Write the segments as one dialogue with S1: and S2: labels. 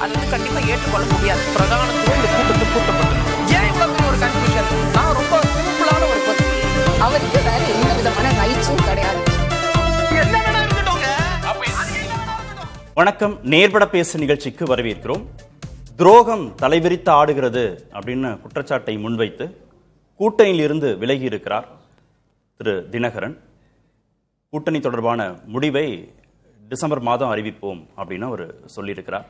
S1: அது கண்டிப்பா ஏற்றுக்கொள்ள முடியாது. பிரதானத்துவம் இந்த கூட்டத்தில் கூட்டப்பட்டது. ஏன் இவ்வளவு ஒரு கன்ஃபியூஷன்? நான் ரொம்ப சிம்பிளான ஒரு பர்சன்.
S2: அவருக்கு வேற எந்த விதமான ரைட்ஸும் கிடையாது.
S3: வணக்கம். நேர்பட பேசு நிகழ்ச்சிக்கு வரவேற்கிறோம். துரோகம் தலைவிரித்து ஆடுகிறது அப்படின்னு குற்றச்சாட்டை முன்வைத்து கூட்டணியில் இருந்து விலகி இருக்கிறார் திரு தினகரன். கூட்டணி தொடர்பான முடிவை டிசம்பர் மாதம் அறிவிப்போம் அப்படின்னு அவர் சொல்லியிருக்கிறார்.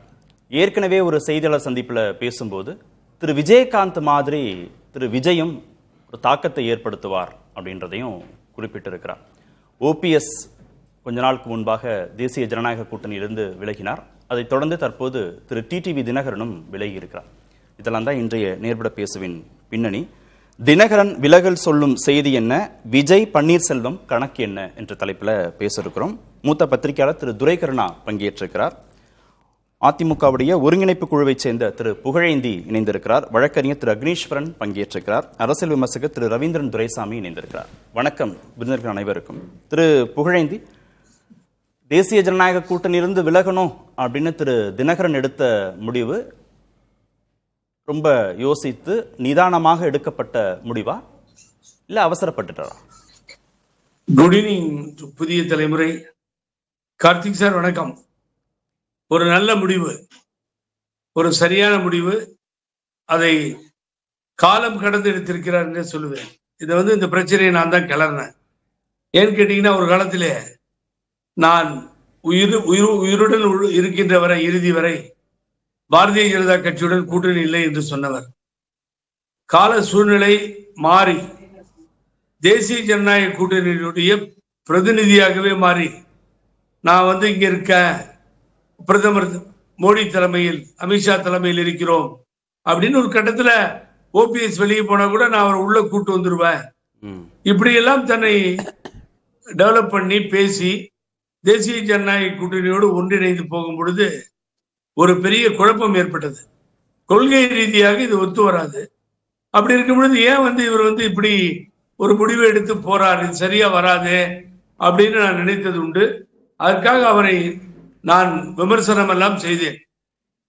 S3: ஏற்கனவே ஒரு செய்தியாளர் சந்திப்பில் பேசும்போது திரு விஜயகாந்த் மாதிரி திரு விஜயும் ஒரு தாக்கத்தை ஏற்படுத்துவார் அப்படின்றதையும் குறிப்பிட்டிருக்கிறார். ஓபிஎஸ் கொஞ்ச நாளுக்கு முன்பாக தேசிய ஜனநாயக கூட்டணியிலிருந்து விலகினார். அதைத் தொடர்ந்து தற்போது திரு டிடிவி தினகரனும் விலகி இருக்கிறார். இதெல்லாம் தான் இன்றைய நேர்பட பேசுவின் பின்னணி. தினகரன் விலகல் சொல்லும் செய்தி என்ன, விஜய் பன்னீர்செல்வம் கணக்கு என்ன என்ற தலைப்பில் பேச இருக்கிறோம். மூத்த பத்திரிகையாளர் திரு துரைகருணா பங்கேற்றிருக்கிறார். அதிமுகவுடைய ஒருங்கிணைப்பு குழுவைச் சேர்ந்த திரு புகழேந்தி இணைந்திருக்கிறார். வழக்கறிஞர் திரு அக்னீஸ்வரன் பங்கேற்றிருக்கிறார். அரசியல் விமர்சகர் திரு ரவீந்திரன் துரைசாமி இணைந்திருக்கிறார். வணக்கம் விருந்தினர்கள் அனைவருக்கும். திரு புகழேந்தி, தேசிய ஜனநாயக கூட்டணியிலிருந்து விலகணும் அப்படின்னு திரு தினகரன் எடுத்த முடிவு ரொம்ப யோசித்து நிதானமாக எடுக்கப்பட்ட முடிவா இல்ல அவசரப்பட்டுட்டாரா?
S4: குட் ஈவினிங் புதிய தலைமுறை. கார்த்திக் சார் வணக்கம். ஒரு நல்ல முடிவு, ஒரு சரியான முடிவு. அதை காலம் கடந்து எடுத்திருக்கிறார் என்று சொல்லுவேன். இதை இந்த பிரச்சனையை நான் தான் கிளறினேன். ஏன்னு கேட்டீங்கன்னா, ஒரு காலத்திலே நான் உயிருடன் இருக்கின்ற வரை, இறுதி வரை பாரதிய ஜனதா கட்சியுடன் கூட்டணி இல்லை என்று சொன்னவர். கால சூழ்நிலை மாறி தேசிய ஜனநாயக கூட்டணியினுடைய பிரதிநிதியாகவே மாறி நான் இங்க இருக்க, பிரதமர் மோடி தலைமையில், அமித்ஷா தலைமையில் இருக்கிறோம் அப்படின்னு ஒரு கட்டத்துல ஓபிஎஸ் வெளியே போனா கூட நான் அவரை உள்ள கூட்டு வந்துருவேன். இப்படி எல்லாம் தன்னை டெவலப் பண்ணி பேசி தேசிய ஜனநாயக கூட்டணியோடு ஒன்றிணைந்து போகும் பொழுது ஒரு பெரிய குழப்பம் ஏற்பட்டது. கொள்கை ரீதியாக இது ஒத்து வராது. அப்படி இருக்கும் பொழுது ஏன் இவர் இப்படி ஒரு முடிவை எடுத்து போறாரு, இது சரியா வராது அப்படின்னு நான் நினைத்தது உண்டு. அதற்காக அவரை நான் விமர்சனம் எல்லாம் செய்தேன்.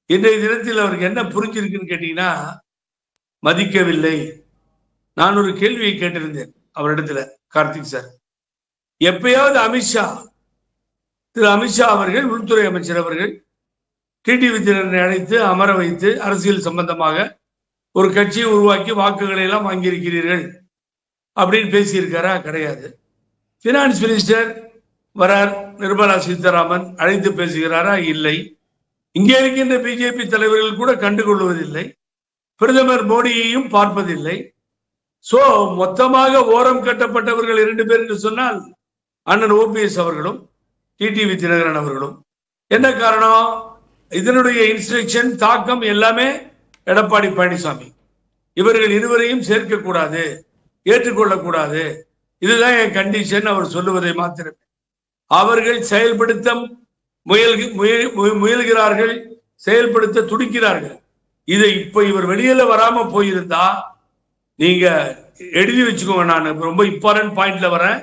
S4: இன்றைய தினத்தில் அவருக்கு என்ன புரிஞ்சிருக்குன்னு கேட்டீங்கன்னா, மதிக்கவில்லை. நான் ஒரு கேள்வியை கேட்டிருந்தேன் அவரிடத்துல, கார்த்திக் சார். எப்பயாவது திரு அமித்ஷா அவர்கள், உள்துறை அமைச்சர் அவர்கள் டிடிவி தினகரனை அழைத்து அமர வைத்து அரசியல் சம்பந்தமாக ஒரு கட்சியை உருவாக்கி வாக்குகளை எல்லாம் வாங்கியிருக்கிறீர்கள் அப்படின்னு பேசியிருக்காரா? கிடையாது. பினான்ஸ் மினிஸ்டர் வரார், நிர்மலா சீதாராமன் அழைத்து பேசுகிறாரா? இல்லை. இங்கே இருக்கின்ற பிஜேபி தலைவர்கள் கூட கண்டுகொள்வதில்லை. பிரதமர் மோடியையும் பார்ப்பதில்லை. சோ மொத்தமாக ஓரம் கட்டப்பட்டவர்கள் 2 பேர் என்று சொன்னால் அண்ணன் ஓபிஎஸ் அவர்களும் டிடிவி தினகரன் அவர்களும். என்ன காரணம்? இதனுடைய இன்ஸ்ட்ரக்ஷன், தாக்கம் எல்லாமே எடப்பாடி பழனிசாமி. இவர்கள் இருவரையும் சேர்க்கக்கூடாது, ஏற்றுக்கொள்ளக்கூடாது, இதுதான் என் கண்டிஷன் அவர் சொல்லுவதை மாத்திரமே. அவர்கள் செயல்படுத்த முயல்கிறார்கள், செயல்படுத்த துடிக்கிறார்கள். இதை இப்ப இவர் வெளியில வராம போயிருந்தா, நீங்க எழுதி வச்சுக்கோங்க, நான் ரொம்ப இம்பார்ட்டன்ட் பாயிண்ட்ல வரேன்.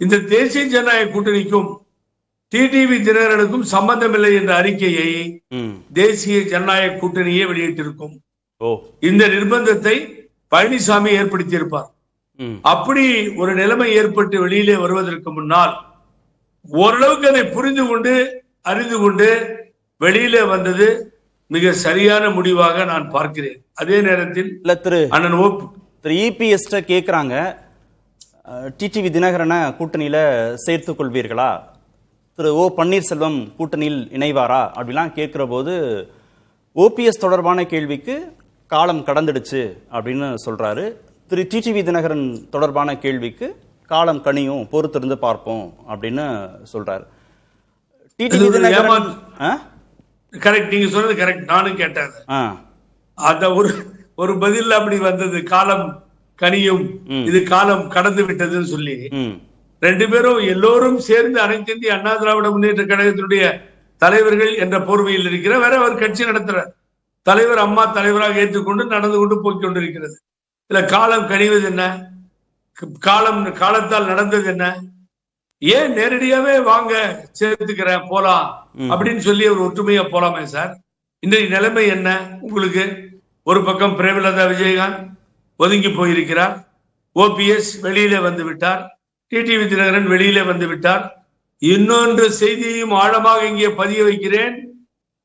S4: இந்த தேசிய ஜனநாயக கூட்டணிக்கும் டிடிவி தினகரனுக்கும் சம்பந்தம் இல்லை என்ற அறிக்கையை தேசிய ஜனநாயக கூட்டணியே வெளியிட்டிருக்கும். இந்த நிர்பந்தத்தை பழனிசாமி ஏற்படுத்தி இருப்பார். அப்படி ஒரு நிலைமை ஏற்பட்டு வெளியிலே வருவதற்கு முன்னால் ஓரளவுக்கு அதை புரிந்து கொண்டு, அறிந்து கொண்டு வெளியிலே வந்தது மிக சரியான முடிவாக நான் பார்க்கிறேன். அதே நேரத்தில் அண்ணன்
S3: இபிஎஸ் கேட்கிறாங்க, டிடிவி தினகரனை கூட்டணியில சேர்த்துக் கொள்வீர்களா, திரு ஓ பன்னீர்செல்வம் கூட்டணியில் இணைவாரா அப்படிலாம் கேட்கிற போது ஓபிஎஸ் தொடர்பான கேள்விக்கு காலம் கடந்துடுச்சு அப்படின்னு சொல்றாரு. திரு டிடிவி தினகரன் தொடர்பான கேள்விக்கு காலம் கனியும், பொறுத்திருந்து பார்ப்போம் அப்படின்னு சொல்றாரு. டிடிவி தினகரன்
S4: கரெக்ட், நீங்க சொல்றது கரெக்ட். நானும் கேட்டேன். அந்த ஒரு பதில் அப்படி வந்தது, காலம் கனியும், இது காலம் கடந்து விட்டதுன்னு சொல்லி. 2 பேரும் எல்லோரும் சேர்ந்து அனைத்து இந்திய அண்ணா திராவிட முன்னேற்ற கழகத்தினுடைய தலைவர்கள் என்ற போர்வையில் இருக்கிற வேற ஒரு கட்சி நடத்துற தலைவர், அம்மா தலைவராக ஏற்றுக்கொண்டு நடந்து கொண்டு போய்கொண்டிருக்கிறது. இல்ல காலம் கனிவது என்ன, காலத்தால் நடந்தது என்ன? ஏன் நேரடியாவே வாங்க சேர்த்துக்கிறேன் போலாம் அப்படின்னு சொல்லி ஒரு ஒற்றுமையா போலாமே சார்? இன்றைய நிலைமை என்ன உங்களுக்கு? ஒரு பக்கம் பிரேமலதா விஜயகாந்த் ஒதுங்கி போயிருக்கிறார், ஓபிஎஸ் வெளியிலே வந்து விட்டார், டிடிவி தினகரன் வெளியிலே வந்து விட்டார். இன்னொன்று செய்தியையும் ஆழமாக இங்கே பதிய வைக்கிறேன்,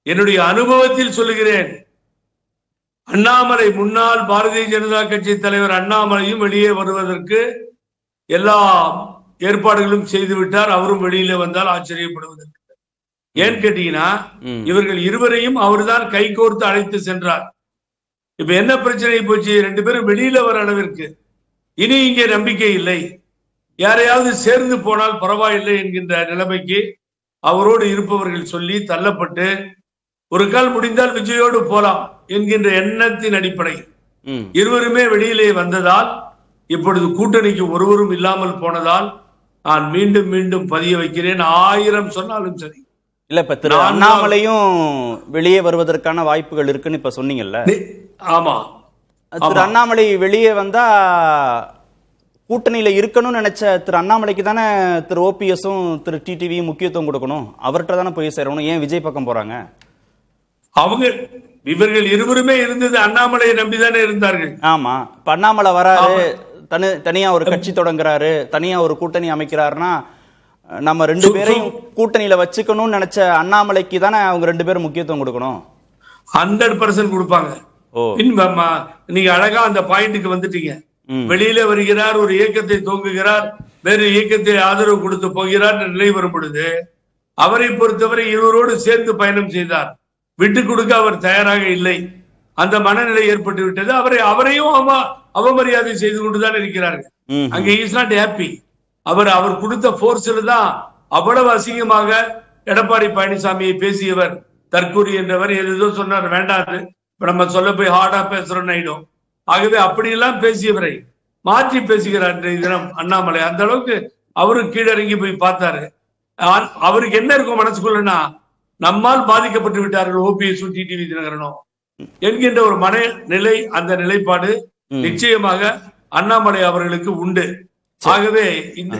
S4: என்னுடைய அனுபவத்தில் சொல்லுகிறேன். அண்ணாமலை, முன்னாள் பாரதிய ஜனதா கட்சி தலைவர் அண்ணாமலையும் வெளியே வருவதற்கு எல்லா ஏற்பாடுகளும் செய்து விட்டார். அவரும் வெளியில வந்தால் ஆச்சரியப்படுவதற்கு. ஏன்னு கேட்டீங்கன்னா, இவர்கள் இருவரையும் அவர்தான் கைகோர்த்து அழைத்து சென்றார். இப்ப என்ன பிரச்சனை போச்சு? 2 பேரும் வெளியில வர அளவிற்கு இனி இங்கே நம்பிக்கை இல்லை, யாரையாவது சேர்ந்து போனால் பரவாயில்லை என்கின்ற நிலைமைக்கு அவரோடு இருப்பவர்கள் சொல்லி தள்ளப்பட்டு, ஒரு கால் முடிந்தால் விஜயோடு போலாம் என்கின்ற எண்ணத்தின் அடிப்படையில் இருவருமே வெளியிலே வந்ததால், இப்பொழுது கூட்டணிக்கு ஒருவரும் இல்லாமல் போனதால் நான் மீண்டும் மீண்டும் பதிய வைக்கிறேன், 1000 சொன்னாலும் சரி.
S3: இல்ல, இப்ப திரு அண்ணாமலையும் வெளியே வருவதற்கான வாய்ப்புகள் இருக்குன்னு இப்ப சொன்னீங்கல்ல?
S4: ஆமா,
S3: திரு அண்ணாமலை வெளியே வந்தா கூட்டணியில இருக்கணும்னு நினைச்ச திரு அண்ணாமலைக்கு தானே திரு ஓபிஎஸும் திரு டிடிவியும் முக்கியத்துவம் கொடுக்கணும், அவர்கிட்ட தானே போய் சேரணும். ஏன் விஜய் பக்கம் போறாங்க?
S4: அவங்க இவர்கள் இருவருமே இருந்தது அண்ணாமலையை நம்பிதானே இருந்தார்கள்.
S3: ஆமா, இப்ப அண்ணாமலை வராரு, தனியா ஒரு கட்சி தொடங்குறாரு, தனியா ஒரு கூட்டணி அமைக்கிறாருன்னா நம்ம 2 பேரையும் கூட்டணியில வச்சுக்கணும்னு நினைச்ச அண்ணாமலைக்கு தானே அவங்க 2 பேரும் முக்கியத்துவம் கொடுக்கணும்.
S4: 100% கொடுப்பாங்க. நீங்க அழகா அந்த பாயிண்ட்டுக்கு வந்துட்டீங்க. வெளியில வருகிறார், ஒரு இயக்கத்தை துவங்குகிறார், வேறு இயக்கத்தை ஆதரவு கொடுத்து போகிறார் நிலை வரும் பொழுது அவரை பொறுத்தவரை இருவரோடு சேர்ந்து பயணம் செய்தார். விட்டு கொடுக்க அவர் தயாராக இல்லை. அந்த மனநிலை ஏற்பட்டு விட்டது. அவரையும் அவமரியாதை செய்து கொண்டுதான் இருக்கிறார்கள். அங்கே இஸ் நாட் ஹாப்பி. அவர் கொடுத்த போர்ஸ்ல தான் அவ்வளவு அசிங்கமாக எடப்பாடி பழனிசாமியை பேசியவர். தற்கூரி என்றவர் ஏதோ சொன்னார், வேண்டாது இப்ப நம்ம சொல்ல போய் ஹார்டா பேசுறோம்னு ஆயிடும். ஆகவே அப்படியெல்லாம் பேசியவரை மாற்றி பேசுகிறார் இன்றைய தினம் அண்ணாமலை. அந்த அளவுக்கு அவரு கீழறங்கி போய் பார்த்தாரு. அவருக்கு என்ன இருக்கும் மனசுக்குள்ளனா, நம்மால் பாதிக்கப்பட்டு விட்டார்கள் ஓபிஎஸ் டிடிவி தினகரனும் என்கின்ற ஒரு மனநிலை, அந்த நிலைப்பாடு நிச்சயமாக அண்ணாமலை அவர்களுக்கு உண்டு. ஆகவே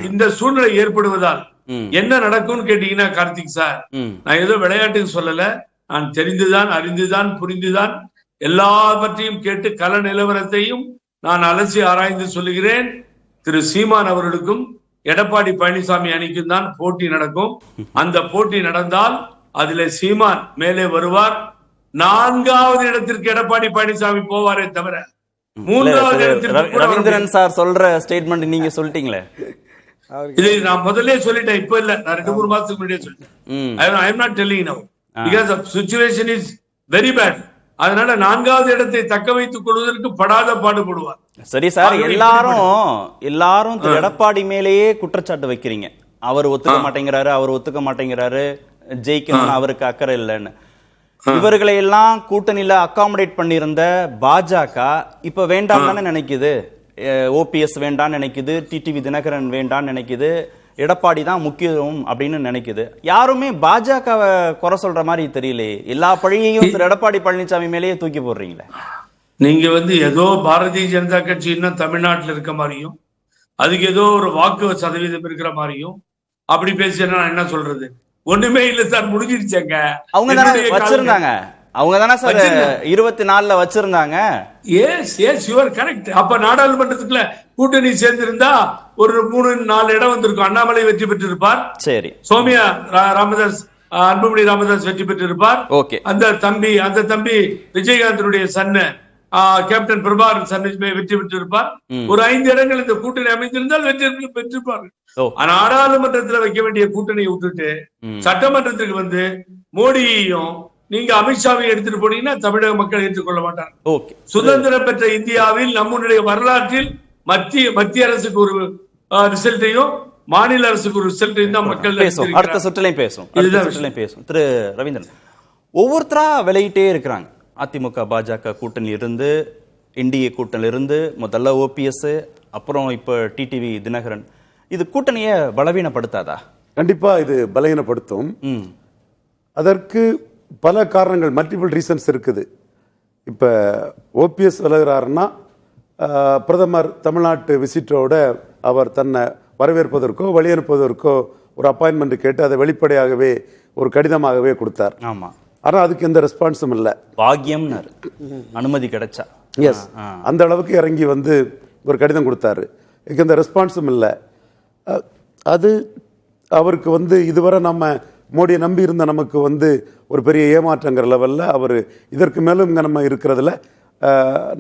S4: இந்த சூழ்நிலை ஏற்படுவதால் என்ன நடக்கும்னு கேட்டீங்கன்னா, கார்த்திக் சார், நான் ஏதோ விளையாட்டுக்கு சொல்லல, நான் தெரிந்துதான் அறிந்துதான் புரிந்துதான் எல்லாவற்றையும் கேட்டு கள நிலவரத்தையும் நான் அலசி ஆராய்ந்து சொல்லுகிறேன். திரு சீமான் அவர்களுக்கும் எடப்பாடி பழனிசாமி அணிக்கும் தான் போட்டி நடக்கும். அந்த போட்டி நடந்தால் அதுல சீமான் மேலே வருவார். 4வது இடத்திற்கு எடப்பாடி பழனிசாமி போவாரே தவிர 3வது இடத்திற்கு
S3: ரவீந்திரன் சார் சொல்ற ஸ்டேட்மெண்ட் நீங்க சொல்லிட்டீங்களே.
S4: இதை நான் முதல்ல சொல்லிட்டேன், இப்ப இல்ல, நான் 2-3 மாசத்துக்கு முன்னாடியே சொல்லிட்டேன். I am not telling now because the situation is very bad. அதனால 4வது இடத்தை தக்க வைத்துக் கொள்வதற்கு படாத பாடுபடுவார்.
S3: சரி சார், எல்லாரும் திரு எடப்பாடி மேலேயே குற்றச்சாட்டு வைக்கிறீங்க. அவர் ஒத்துக்க மாட்டேங்கிறாரு, அவர் ஒத்துக்க மாட்டேங்கிறாரு, ஜெயிக்கணும்னு அவருக்கு அக்கறை இல்லைன்னு. இவர்களை எல்லாம் கூட்டணியில அகாமடேட் பண்ணியிருந்த பாஜக இப்ப வேண்டாம் தானே நினைக்குது. ஓபிஎஸ் வேண்டான்னு நினைக்குது, டிடிவி தினகரன் வேண்டான்னு நினைக்குது, எடப்பாடி தான் முக்கியம் அப்படின்னு நினைக்குது. யாருமே பாஜகவை குறை சொல்ற மாதிரி தெரியலையே. எல்லா பழியையும் திரு எடப்பாடி பழனிசாமி மேலேயே தூக்கி போடுறீங்களே.
S4: நீங்க ஏதோ பாரதிய ஜனதா கட்சி இன்னும் தமிழ்நாட்டில் இருக்க மாதிரியும், அதுக்கு ஏதோ ஒரு வாக்கு சதவீதம் இருக்கிற மாதிரியும் அப்படி பேசினா என்ன சொல்றது? ஒண்ணுமே இல்ல சார், முடிஞ்சிருச்சாங்க.
S3: அவங்க தானே வச்சிருந்தாங்க, அவங்க தானே சார் 24ல வச்சிருந்தாங்க.
S4: Yes you are correct. அப்ப நாடாளுமன்றத்துக்குள்ள கூட்டணி சேர்ந்திருந்தா ஒரு 3-4 இடம் வந்திருக்கும். அண்ணாமலை வெற்றி பெற்றிருப்பார், சரி, சோமியா ராமதாஸ், அன்புமணி ராமதாஸ் வெற்றி பெற்றிருப்பார். ஓகே, அந்த தம்பி விஜயகாந்தனுடைய சன்னு கேப்டன் பிரபாகரன் சன்னு வெற்றி பெற்றிருப்பார். ஒரு 5 இடங்கள் இந்த கூட்டணி அமைந்திருந்தால் வெற்றி பெற்றிருப்பார்கள். நாடாளுமன்றத்தில் வைக்க வேண்டிய கூட்டணியை விட்டுட்டு சட்டமன்றத்துக்கு வந்து மோடியையும் நீங்க அமித்ஷாவை எடுத்துட்டு போனீங்கன்னா தமிழக மக்கள் ஏற்றுக்கொள்ள மாட்டாங்க. சுதந்திரம் பெற்ற இந்தியாவில் நம்முடைய வரலாற்றில் மத்திய அரசுக்கு ஒரு ரிசல்ட்டையும் மாநில அரசுக்கு ஒரு ரிசல்ட்டையும் தான் மக்கள்
S3: அடுத்த சுற்றுலையும் பேசும். திரு ரவீந்திரன், ஒவ்வொருத்தரா விலகிட்டே இருக்கிறாங்க. அதிமுக பாஜக கூட்டணி இருந்து, என்டிஏ கூட்டணி இருந்து, முதல்ல ஓபிஎஸ், அப்புறம் இப்ப டிடிவி தினகரன். இது கூட்டணியை பலவீனப்படுத்தாதா?
S5: கண்டிப்பா இது பலவீனப்படுத்தும். அதற்கு பல காரணங்கள், மல்டிபிள் ரீசன்ஸ் இருக்குது. இப்போ ஓபிஎஸ் விலகிறாருன்னா பிரதமர் தமிழ்நாட்டு விசிட்டோட அவர் தன்னை வரவேற்பதற்கோ வழி அனுப்புவதற்கோ ஒரு அப்பாயின்மெண்ட் கேட்டு அதை வெளிப்படையாகவே ஒரு கடிதமாகவே கொடுத்தார்.
S3: ஆமாம்.
S5: ஆனா அதுக்கு எந்த ரெஸ்பான்ஸும் இல்லை.
S3: பாக்கியம்னாரு அனுமதி கிடைச்சா.
S5: எஸ், அந்த அளவுக்கு இறங்கி வந்து ஒரு கடிதம் கொடுத்தாரு. இதுக்கு எந்த ரெஸ்பான்ஸும் இல்லை. அது அவருக்கு வந்து இதுவரை நம்ம மோடியை நம்பி இருந்த நமக்கு வந்து ஒரு பெரிய ஏமாற்றங்கிற லெவலில் அவர் இதற்கு மேலும் இங்கே நம்ம இருக்கிறதுல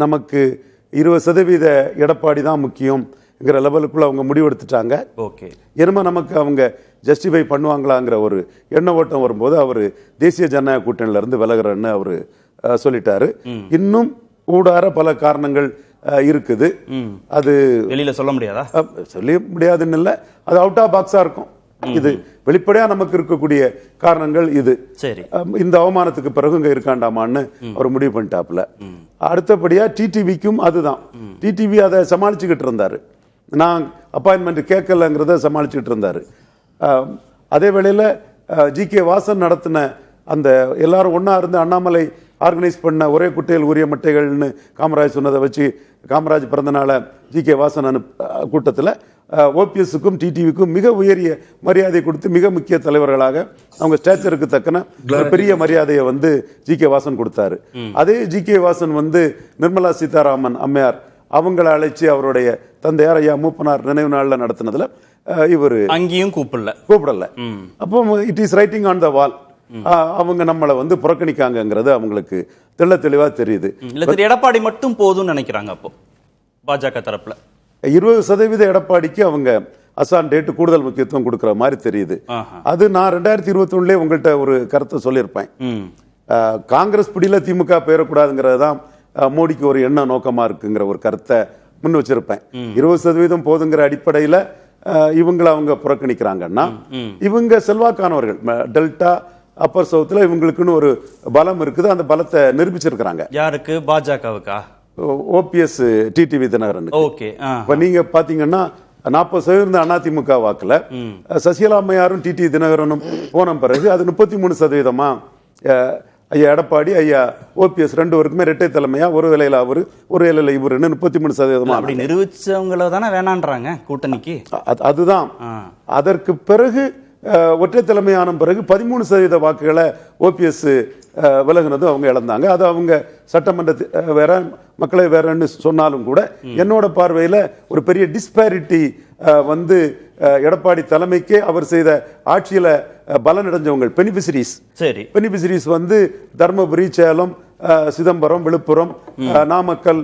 S5: நமக்கு 20% எடப்பாடி தான் முக்கியங்கிற லெவலுக்குள்ள அவங்க முடிவெடுத்துட்டாங்க.
S3: ஓகே,
S5: என்னமோ நமக்கு அவங்க ஜஸ்டிஃபை பண்ணுவாங்களாங்கிற ஒரு எண்ண ஓட்டம் வரும்போது அவர் தேசிய ஜனநாயக கூட்டணியில இருந்து விலகிறன்னு அவர் சொல்லிட்டாரு. இன்னும் ஊடார பல காரணங்கள் இருக்குது. அது
S3: வெளியில சொல்ல முடியாதா?
S5: சொல்ல முடியாதுன்னு இல்லை, அது அவுட் ஆஃப் பாக்ஸா இருக்கும். இது வெளிப்படையா நமக்கு இருக்கக்கூடிய காரணங்கள் இது.
S3: சரி,
S5: இந்த அவமானத்துக்கு பிறகு இங்க இருக்காண்டாமான்னு அவர் முடிவு பண்ணிட்டாப்ல. அடுத்தபடியா டிடிவிக்கும் அதுதான். டிடிவி அதை சமாளிச்சுக்கிட்டு இருந்தாரு. நான் அப்பாயின்மெண்ட் கேட்கலங்கிறத சமாளிச்சுக்கிட்டு இருந்தாரு. அதே வேளையில ஜி.கே. வாசன் நடத்தின அந்த எல்லாரும் ஒன்னா இருந்து அண்ணாமலை ஆர்கனைஸ் பண்ண ஒரே குட்டையில் உரிய மட்டைகள்னு காமராஜ் சொன்னதை வச்சு காமராஜ் பிறந்தநாள ஜி.கே. வாசன் கூட்டத்தில் ஓபிஎஸ்க்கும் டிடிவிக்கும் மிக உயரிய மரியாதை கொடுத்து மிக முக்கிய தலைவர்களாக அவங்க ஸ்டேச்சருக்கு தக்கன பெரிய மரியாதையை வந்து ஜி.கே. வாசன் கொடுத்தாரு. அதே ஜி.கே. வாசன் வந்து நிர்மலா சீதாராமன் அம்மையார் அவங்கள அழைச்சி அவருடைய தந்தையார் ஐயா மூப்பனார் நினைவு நாளில் நடத்தினதுல இவர் அங்கேயும் கூப்பிடல. அப்போ it is writing on the wall. அவங்க நம்மளை வந்து புறக்கணிக்காங்கிறது அவங்களுக்கு தெளிவா தெரியுது.
S3: எடப்பாடி மட்டும் போதும்னு நினைக்கிறாங்க. அப்போ பாஜக தரப்புல
S5: 20% எடப்பாடிக்கு அவங்க அசான் டேட் கூடுதல் முக்கியத்துவம் கொடுக்கிற மாதிரி தெரியுது. அது நான் 2021 உங்கள்கிட்ட ஒரு கருத்தை சொல்லியிருப்பேன். காங்கிரஸ் பிடியில திமுக பெயரக்கூடாதுங்கிறது தான் மோடிக்கு ஒரு எண்ண நோக்கமா இருக்குங்கிற ஒரு கருத்தை முன் வச்சிருப்பேன். 20% போதுங்கிற அடிப்படையில இவங்களை அவங்க புறக்கணிக்கிறாங்கன்னா இவங்க செல்வாக்கானவர்கள். டெல்டா அப்பர் சவுத்துல இவங்களுக்குன்னு ஒரு பலம் இருக்குது. அந்த பலத்தை நிரூபிச்சிருக்கிறாங்க.
S3: யாருக்கு? பாஜகவுக்கா?
S5: ஓபிஎஸ் டிடிவி தினகரன்.
S3: ஓகே,
S5: இப்ப நீங்க பாத்தீங்கன்னா 40% அதிமுக வாக்குல சசிகலா அம்மையாரும் டிடிவி தினகரனும் போன பிறகு அது 33%. ஐயா எடப்பாடி ஐயா ஓபிஎஸ் ரெண்டு பேருக்குமே இரட்டை தலைமையா ஒரு வேலையில அவரு ஒரு வேலையில இவருன்னு 33%.
S3: அப்படி நிரூபிச்சவங்கள தானே வேணான்றாங்க கூட்டணிக்கு.
S5: அதுதான். அதற்கு பிறகு ஒற்றை தலைமையான பிறகு 13% வாக்குகளை ஓபிஎஸ் விலகினது அவங்க இழந்தாங்க. அது அவங்க சட்டமன்ற வேற மக்களை வேறன்னு சொன்னாலும் கூட என்னோட பார்வையில ஒரு பெரிய டிஸ்பாரிட்டி வந்து எடப்பாடி தலைமைக்கே அவர் செய்த ஆட்சியில பலனடைஞ்சவங்க பெனிஃபிஷரிஸ் வந்து தர்மபுரி, சேலம், சிதம்பரம், விழுப்புரம், நாமக்கல்,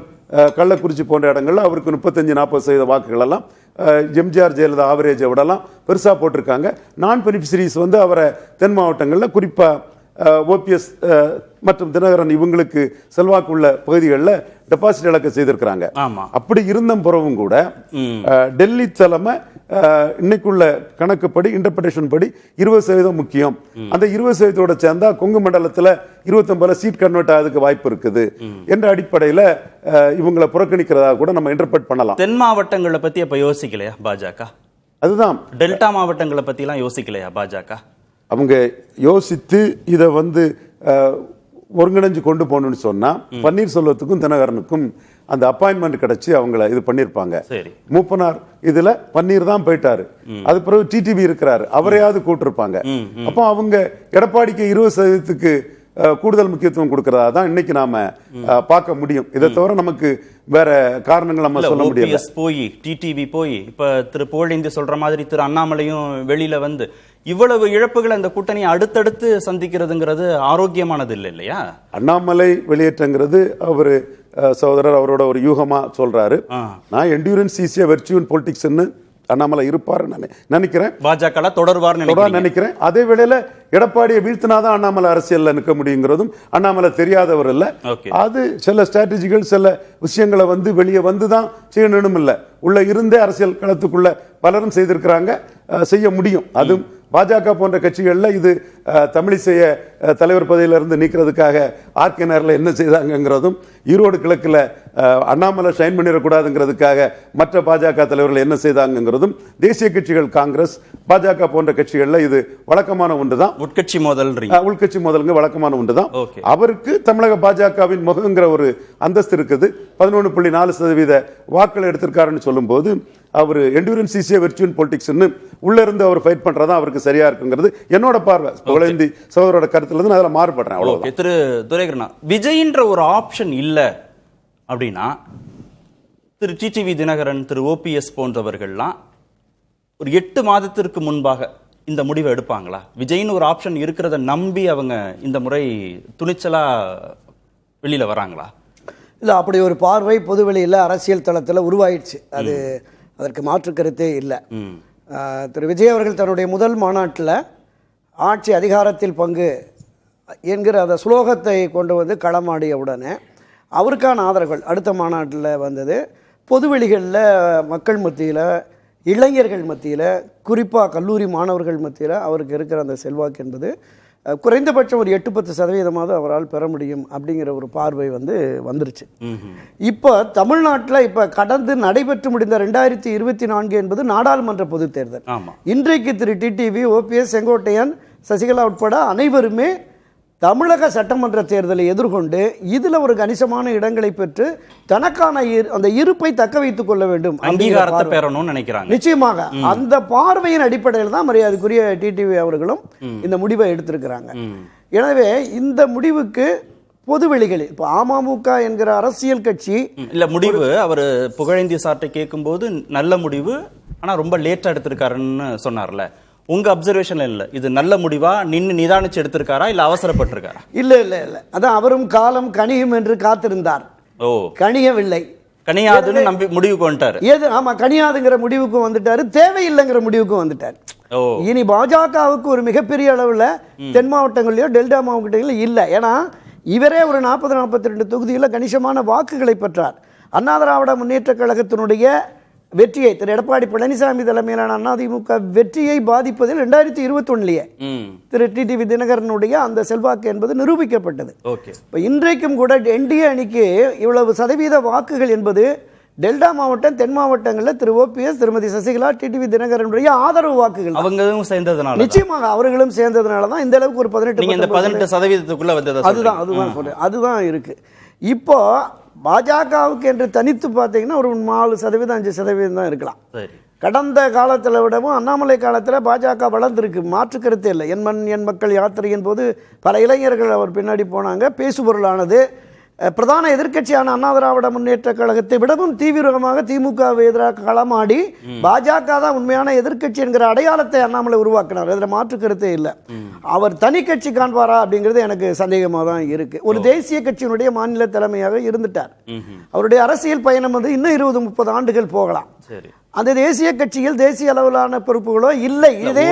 S5: கள்ளக்குறிச்சி போன்ற இடங்கள்ல அவருக்கு 35-40% வாக்குகள் எல்லாம் எம்ஜிஆர் ஜெயலலிதா ஆவரேஜை விடலாம் பெருசா போட்டிருக்காங்க. நான் பெனிஃபிஷரிஸ் வந்து அவரை தென் மாவட்டங்கள்ல குறிப்பா ஓபிஎஸ் மற்றும் தினகரன் இவங்களுக்கு செல்வாக்குள்ள பகுதிகளில் டெபாசிட் இழக்க செய்திருக்கிறாங்க. அப்படி இருந்த பிறகும் கூட டெல்லி தலைமை இன்னைக்குள்ள கணக்குப்படி இன்டர்பிரேஷன் படி 20% முக்கியம். அந்த 20% சேர்ந்தா கொங்கு மண்டலத்தில் 29 சீட் கன்வெர்ட் ஆகிறதுக்கு வாய்ப்பு இருக்குது என்ற அடிப்படையில் இவங்களை புறக்கணிக்கிறதா கூட நம்ம இன்டர்பிரேட் பண்ணலாம்.
S3: தென் மாவட்டங்களை பத்தி அப்ப யோசிக்கலையா பாஜக? அதுதான் டெல்டா மாவட்டங்களை பத்தி எல்லாம் யோசிக்கலையா பாஜக?
S5: அவங்க யோசித்து இதை வந்து ஒருங்கிணைஞ்சு கொண்டு போகணும்னு சொன்னா பன்னீர்செல்வத்துக்கும் தினகரனுக்கும் அந்த அப்பாயின்மெண்ட் கிடைச்சி அவங்கள இது பண்ணிருப்பாங்க. மூப்பனார் இதுல பன்னீர் தான் போயிட்டாரு. அது பிறகு டிடிவி இருக்கிறாரு, அவரையாவது கூட்டிருப்பாங்க. அப்போ அவங்க எடப்பாடிக்கு 20%க்கு கூடுதல் முக்கியத்துவம் கொடுக்கறதா தான் இன்னைக்கு நாம பார்க்க முடியும். இதை தவிர நமக்கு வேற காரணங்கள் நம்ம சொல்ல முடியல.
S3: போய் டிடிவி போய் இப்ப திரு புகழேந்தி சொல்ற மாதிரி திரு அண்ணாமலையும் வெளியில வந்து இவ்வளவு இழப்புகளை அந்த கூட்டணி அடுத்தடுத்து சந்திக்கிறதுங்கிறது ஆரோக்கியமானது இல்லை இல்லையா?
S5: அண்ணாமலை வெளியேற்றங்கிறது அவரு சகோதரர் அவரோட ஒரு யூகமா சொல்றாரு. நான் என்டியூரன்ஸ் இஸ் எ வெர்ச்சு இன் பொலிட்டிக்ஸ்னு அண்ணாமலை இருப்பாரு நினைக்கிறேன்.
S3: பாஜக தொடர்வார்
S5: நினைக்கிறேன். அதே வேளையில எடப்பாடியை வீழ்த்தினாதான் அண்ணாமலை அரசியல்ல நிற்க முடியுங்கிறதும் அண்ணாமலை தெரியாதவர் இல்ல. அது சில ஸ்ட்ராட்டஜிகள் சில விஷயங்களை வந்து வெளியே வந்துதான் செய்யணும் இல்ல, உள்ள இருந்தே அரசியல் களத்துக்குள்ள பலரும் செய்திருக்கிறாங்க, செய்ய முடியும். அதுவும் பாஜக போன்ற கட்சிகள்ல இது தமிழிசைய தலைவர் பதவியிலிருந்து நீக்கிறதுக்காக ஆர்கேனர்ல என்ன செய்தாங்கிறதும் ஈரோடு கிழக்குல அண்ணாமலை ஷைன் பண்ணிடக்கூடாதுங்கிறதுக்காக மற்ற பாஜக தலைவர்கள் என்ன செய்தாங்கிறதும் தேசிய கட்சிகள் காங்கிரஸ் பாஜக போன்ற கட்சிகள்ல இது வழக்கமான ஒன்றுதான்.
S3: உட்கட்சி
S5: மோதல்ங்க வழக்கமான ஒன்றுதான். அவருக்கு தமிழக பாஜகவின் முகங்கிற ஒரு அந்தஸ்து இருக்குது. 11.4% வாக்கள் எடுத்திருக்காருன்னு சொல்லும் போது அவர் எண்டூரன்ஸ் ஈஸியா வெர்ச்சுவல் பொலிட்டிக்ஸ்னு உள்ள இருந்து அவர் ஃபைட் பண்றதா அவருக்கு சரியா இருக்குங்கிறது என்னோட பார்வை. புகழேந்தி சகோதரோட கருத்துல இருந்து நான் அதில் மாறுபடுறேன். அவ்வளவு.
S3: திரு துரைகரண்ணா, விஜய்ன்ற ஒரு ஆப்ஷன் இல்ல அப்படின்னா திரு டிடிவி தினகரன், திரு ஓபிஎஸ் போன்றவர்கள்லாம் ஒரு 8 மாதத்திற்கு முன்பாக இந்த முடிவை எடுப்பாங்களா? விஜய்னு ஒரு ஆப்ஷன் இருக்கிறத நம்பி அவங்க இந்த முறை துணிச்சலா வெளியில வராங்களா?
S6: இல்லை, அப்படி ஒரு பார்வை பொதுவெளியில் அரசியல் தளத்தில் உருவாயிடுச்சு. அதற்கு மாற்று கருத்தே இல்லை. திரு விஜய் அவர்கள் தன்னுடைய முதல் மாநாட்டில் ஆட்சி அதிகாரத்தில் பங்கு என்கிற அந்த சுலோகத்தை கொண்டு வந்து களமாடிய உடனே அவருக்கான ஆதரவுகள் அடுத்த மாநாட்டில் வந்தது. பொதுவெளிகளில் மக்கள் மத்தியில், இளைஞர்கள் மத்தியில், குறிப்பாக கல்லூரி மாணவர்கள் மத்தியில் அவருக்கு இருக்கிற அந்த செல்வாக்கு என்பது குறைந்தபட்சம் ஒரு 8-10% அவரால் பெற முடியும் அப்படிங்கிற ஒரு பார்வை வந்துருச்சு. இப்போ தமிழ்நாட்டில் இப்போ கடந்து நடைபெற்று முடிந்த 2024 என்பது நாடாளுமன்ற பொதுத் தேர்தல். இன்றைக்கு திரு டிடிவி, ஓபிஎஸ், செங்கோட்டையன், சசிகலா உட்பட அனைவருமே தமிழக சட்டமன்ற தேர்தலை எதிர்கொண்டு இதில் ஒரு கணிசமான இடங்களை பெற்று தனக்கான அந்த இருப்பை தக்க வைத்துக் கொள்ள வேண்டும்,
S3: அங்கீகாரத்தை பெறணும்னு நினைக்கிறாங்க.
S6: நிச்சயமாக அந்த பார்வையின் அடிப்படையில் தான் மரியாதைக்குரிய டிடிவி அவர்களும் இந்த முடிவை எடுத்திருக்கிறாங்க. எனவே இந்த முடிவுக்கு பொதுவெளிகளில் இப்போ அமமுக என்கிற அரசியல் கட்சி
S3: இல்ல முடிவு அவர் புகழேந்தி சார்ட்டை கேட்கும் போது நல்ல முடிவு, ஆனா ரொம்ப லேட்டா எடுத்திருக்காருன்னு சொன்னார்ல. உங்க அப்சர்வேஷன்ல இல்ல இது நல்ல முடிவா நின்னு நிதானிச்சு எடுத்திருக்காரா இல்ல அவசரப்பட்டிருக்காரா?
S6: இல்ல அதான் அவரும் காலம் கனியும் என்று காத்திருந்தார். கனியவில்லை,
S3: கனியாதுன்னு நம்பி முடிவுக்கு வந்துட்டாரு.
S6: ஆமா, கனியாதுங்கிற முடிவுக்கு வந்துட்டாரு, தேவையில்லைங்கிற முடிவுக்கு வந்துட்டார். இனி பாஜகவுக்கு ஒரு மிகப்பெரிய அளவுல தென் மாவட்டங்களிலோ டெல்டா மாவட்டங்களிலோ இல்ல. ஏன்னா இவரே ஒரு 40-42 தொகுதிகளில் கணிசமான வாக்குகளை பெற்றார். அண்ணா திராவிட முன்னேற்ற கழகத்தினுடைய வெற்றியை, திரு எடப்பாடி பழனிசாமி தலைமையிலான அதிமுக வெற்றியை பாதிப்பதில் 2021 திரு டிடிவி தினகரனுடைய அந்த செல்வாக்கு என்பது நிரூபிக்கப்பட்டது. இப்போ இன்றைக்கும் கூட என்டிஏ அணிக்கு இவ்வளவு சதவீத வாக்குகள் என்பது டெல்டா மாவட்டம், தென் மாவட்டங்களில் திரு ஓபிஎஸ், திருமதி சசிகலா, டிடிவி தினகரனுடைய ஆதரவு வாக்குகள்
S3: அவங்களும் சேர்ந்ததுனால,
S6: நிச்சயமாக அவர்களும் சேர்ந்ததுனால தான் இந்த அளவுக்கு ஒரு
S3: 18% வந்தது.
S6: அதுதான் இருக்கு. இப்போ பாஜகவுக்கு என்று தனித்து பார்த்தீங்கன்னா ஒரு 4%, 5% தான் இருக்கலாம். கடந்த காலத்தில் விடவும் அண்ணாமலை காலத்தில் பாஜக வளர்ந்துருக்கு, மாற்று கருத்தே இல்லை. என் மண் என் மக்கள் யாத்திரையின் போது பல இளைஞர்கள் அவர் பின்னாடி போனாங்க. பேசுபொருளானது பிரதான எதிர்க்கட்சியான அண்ணா திராவிட முன்னேற்ற கழகத்தை விடவும் தீவிரமாக திமுகவை எதிராக களமாடி பாஜக தான் உண்மையான எதிர்க்கட்சி என்கிற அடையாளத்தை அண்ணாமலை உருவாக்கினார். அதில் மாற்று கருத்தே இல்லை. அவர் தனி கட்சி காண்பாரா அப்படிங்கிறது எனக்கு சந்தேகமாக தான் இருக்கு. ஒரு தேசிய கட்சியினுடைய மாநில தலைமையாக இருந்துட்டார். அவருடைய அரசியல் பயணம் இன்னும் 20-30 ஆண்டுகள் போகலாம். அந்த தேசிய கட்சியில் தேசிய அளவிலான பொறுப்புகளோ இல்லை. இதே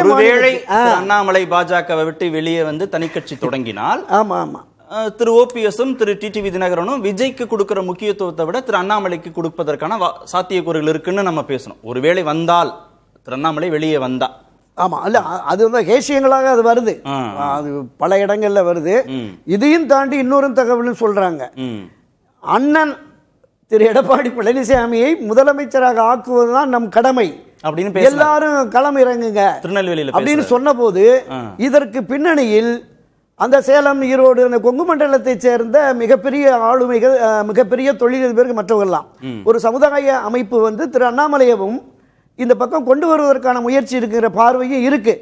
S3: அண்ணாமலை பாஜகவை விட்டு வெளியே தனி கட்சி தொடங்கினால், ஆமா திரு ஓபிஎஸும் திரு டிடிவி தினகரனும் விஜய்க்கு கொடுக்கிற முக்கியத்துவத்தை விட திரு அண்ணாமலைக்கு கொடுப்பதற்கான சாத்தியக்கூறுகள் இருக்குன்னு நம்ம பேசணும். ஒருவேளை வந்தால், திரு அண்ணாமலை வெளியே வந்தா,
S6: ஆமா இல்ல அது ஹேஷியங்களாக அது வருது, அது பல இடங்கள்ல வருது. இதையும் தாண்டி இன்னொரு தகவலும் சொல்றாங்க. அண்ணன் திரு எடப்பாடி பழனிசாமியை முதலமைச்சராக ஆக்குவதுதான் நம் கடமை அப்படின்னு எல்லாரும் களம் இறங்குங்க திருநெல்வேலியில் அப்படின்னு சொன்ன போது, இதற்கு பின்னணியில் அந்த சேலம், ஈரோடு, அந்த கொங்கு மண்டலத்தை சேர்ந்த மிகப்பெரிய ஆளுமைகள், மிகப்பெரிய தொழிலதிபர்கள், மற்றவர்கள்லாம் ஒரு சமுதாய அமைப்பு திரு அண்ணாமலையவும் இந்த பக்கம் கொண்டு வருவதற்கான முயற்சி இருக்கிற பார்வையும் இருக்கு.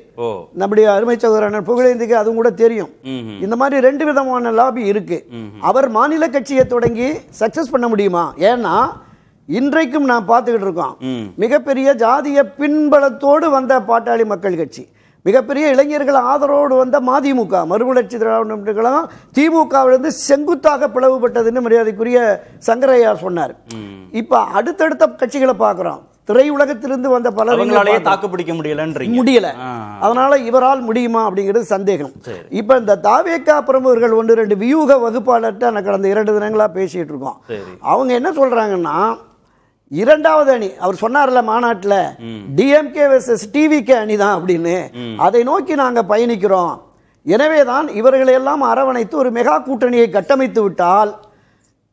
S6: நம்முடைய அருமை சகோதரன் புகழேந்திக்கு அதுவும் கூட தெரியும். இந்த மாதிரி 2 விதமான லாபி இருக்கு. அவர் மாநில கட்சியை தொடங்கி சக்சஸ் பண்ண முடியுமா? ஏன்னா இன்றைக்கும் நான் பார்த்துக்கிட்டு இருக்கோம், மிகப்பெரிய ஜாதிய பின்பலத்தோடு வந்த பாட்டாளி மக்கள் கட்சி, மிகப்பெரிய இளைஞர்கள் ஆதரவோடு வந்த மதிமுக, மறுமலர்ச்சி திராவிட கழகம், திமுகவிலிருந்து செங்குத்தாக பிளவுபட்டதுன்னு மரியாதைக்குரிய சங்கரையா சொன்னார். இப்ப அடுத்தடுத்த கட்சிகளை பார்க்கிறோம். திரையுலகத்திலிருந்து வந்த பலர்களாலேயே
S3: தாக்குப்பிடிக்க
S6: முடியல. அதனால இவரால் முடியுமா அப்படிங்கிறது சந்தேகம். இப்ப இந்த தாவேகா பிரமுகர்கள் 1-2 வியூக வகுப்பாளர்கிட்ட கடந்த 2 தினங்களா பேசிட்டு இருக்கோம். அவங்க என்ன சொல்றாங்கன்னா, 2வது அணி அவர் சொன்னார்ல மாநாட்டில், டிஎம்கே வெர்சஸ் டிவிகே அணி தான் அப்படின்னு, அதை நோக்கி நாங்கள் பயணிக்கிறோம். எனவேதான் இவர்களை எல்லாம் அரவணைத்து ஒரு மெகா கூட்டணியை கட்டமைத்து விட்டால்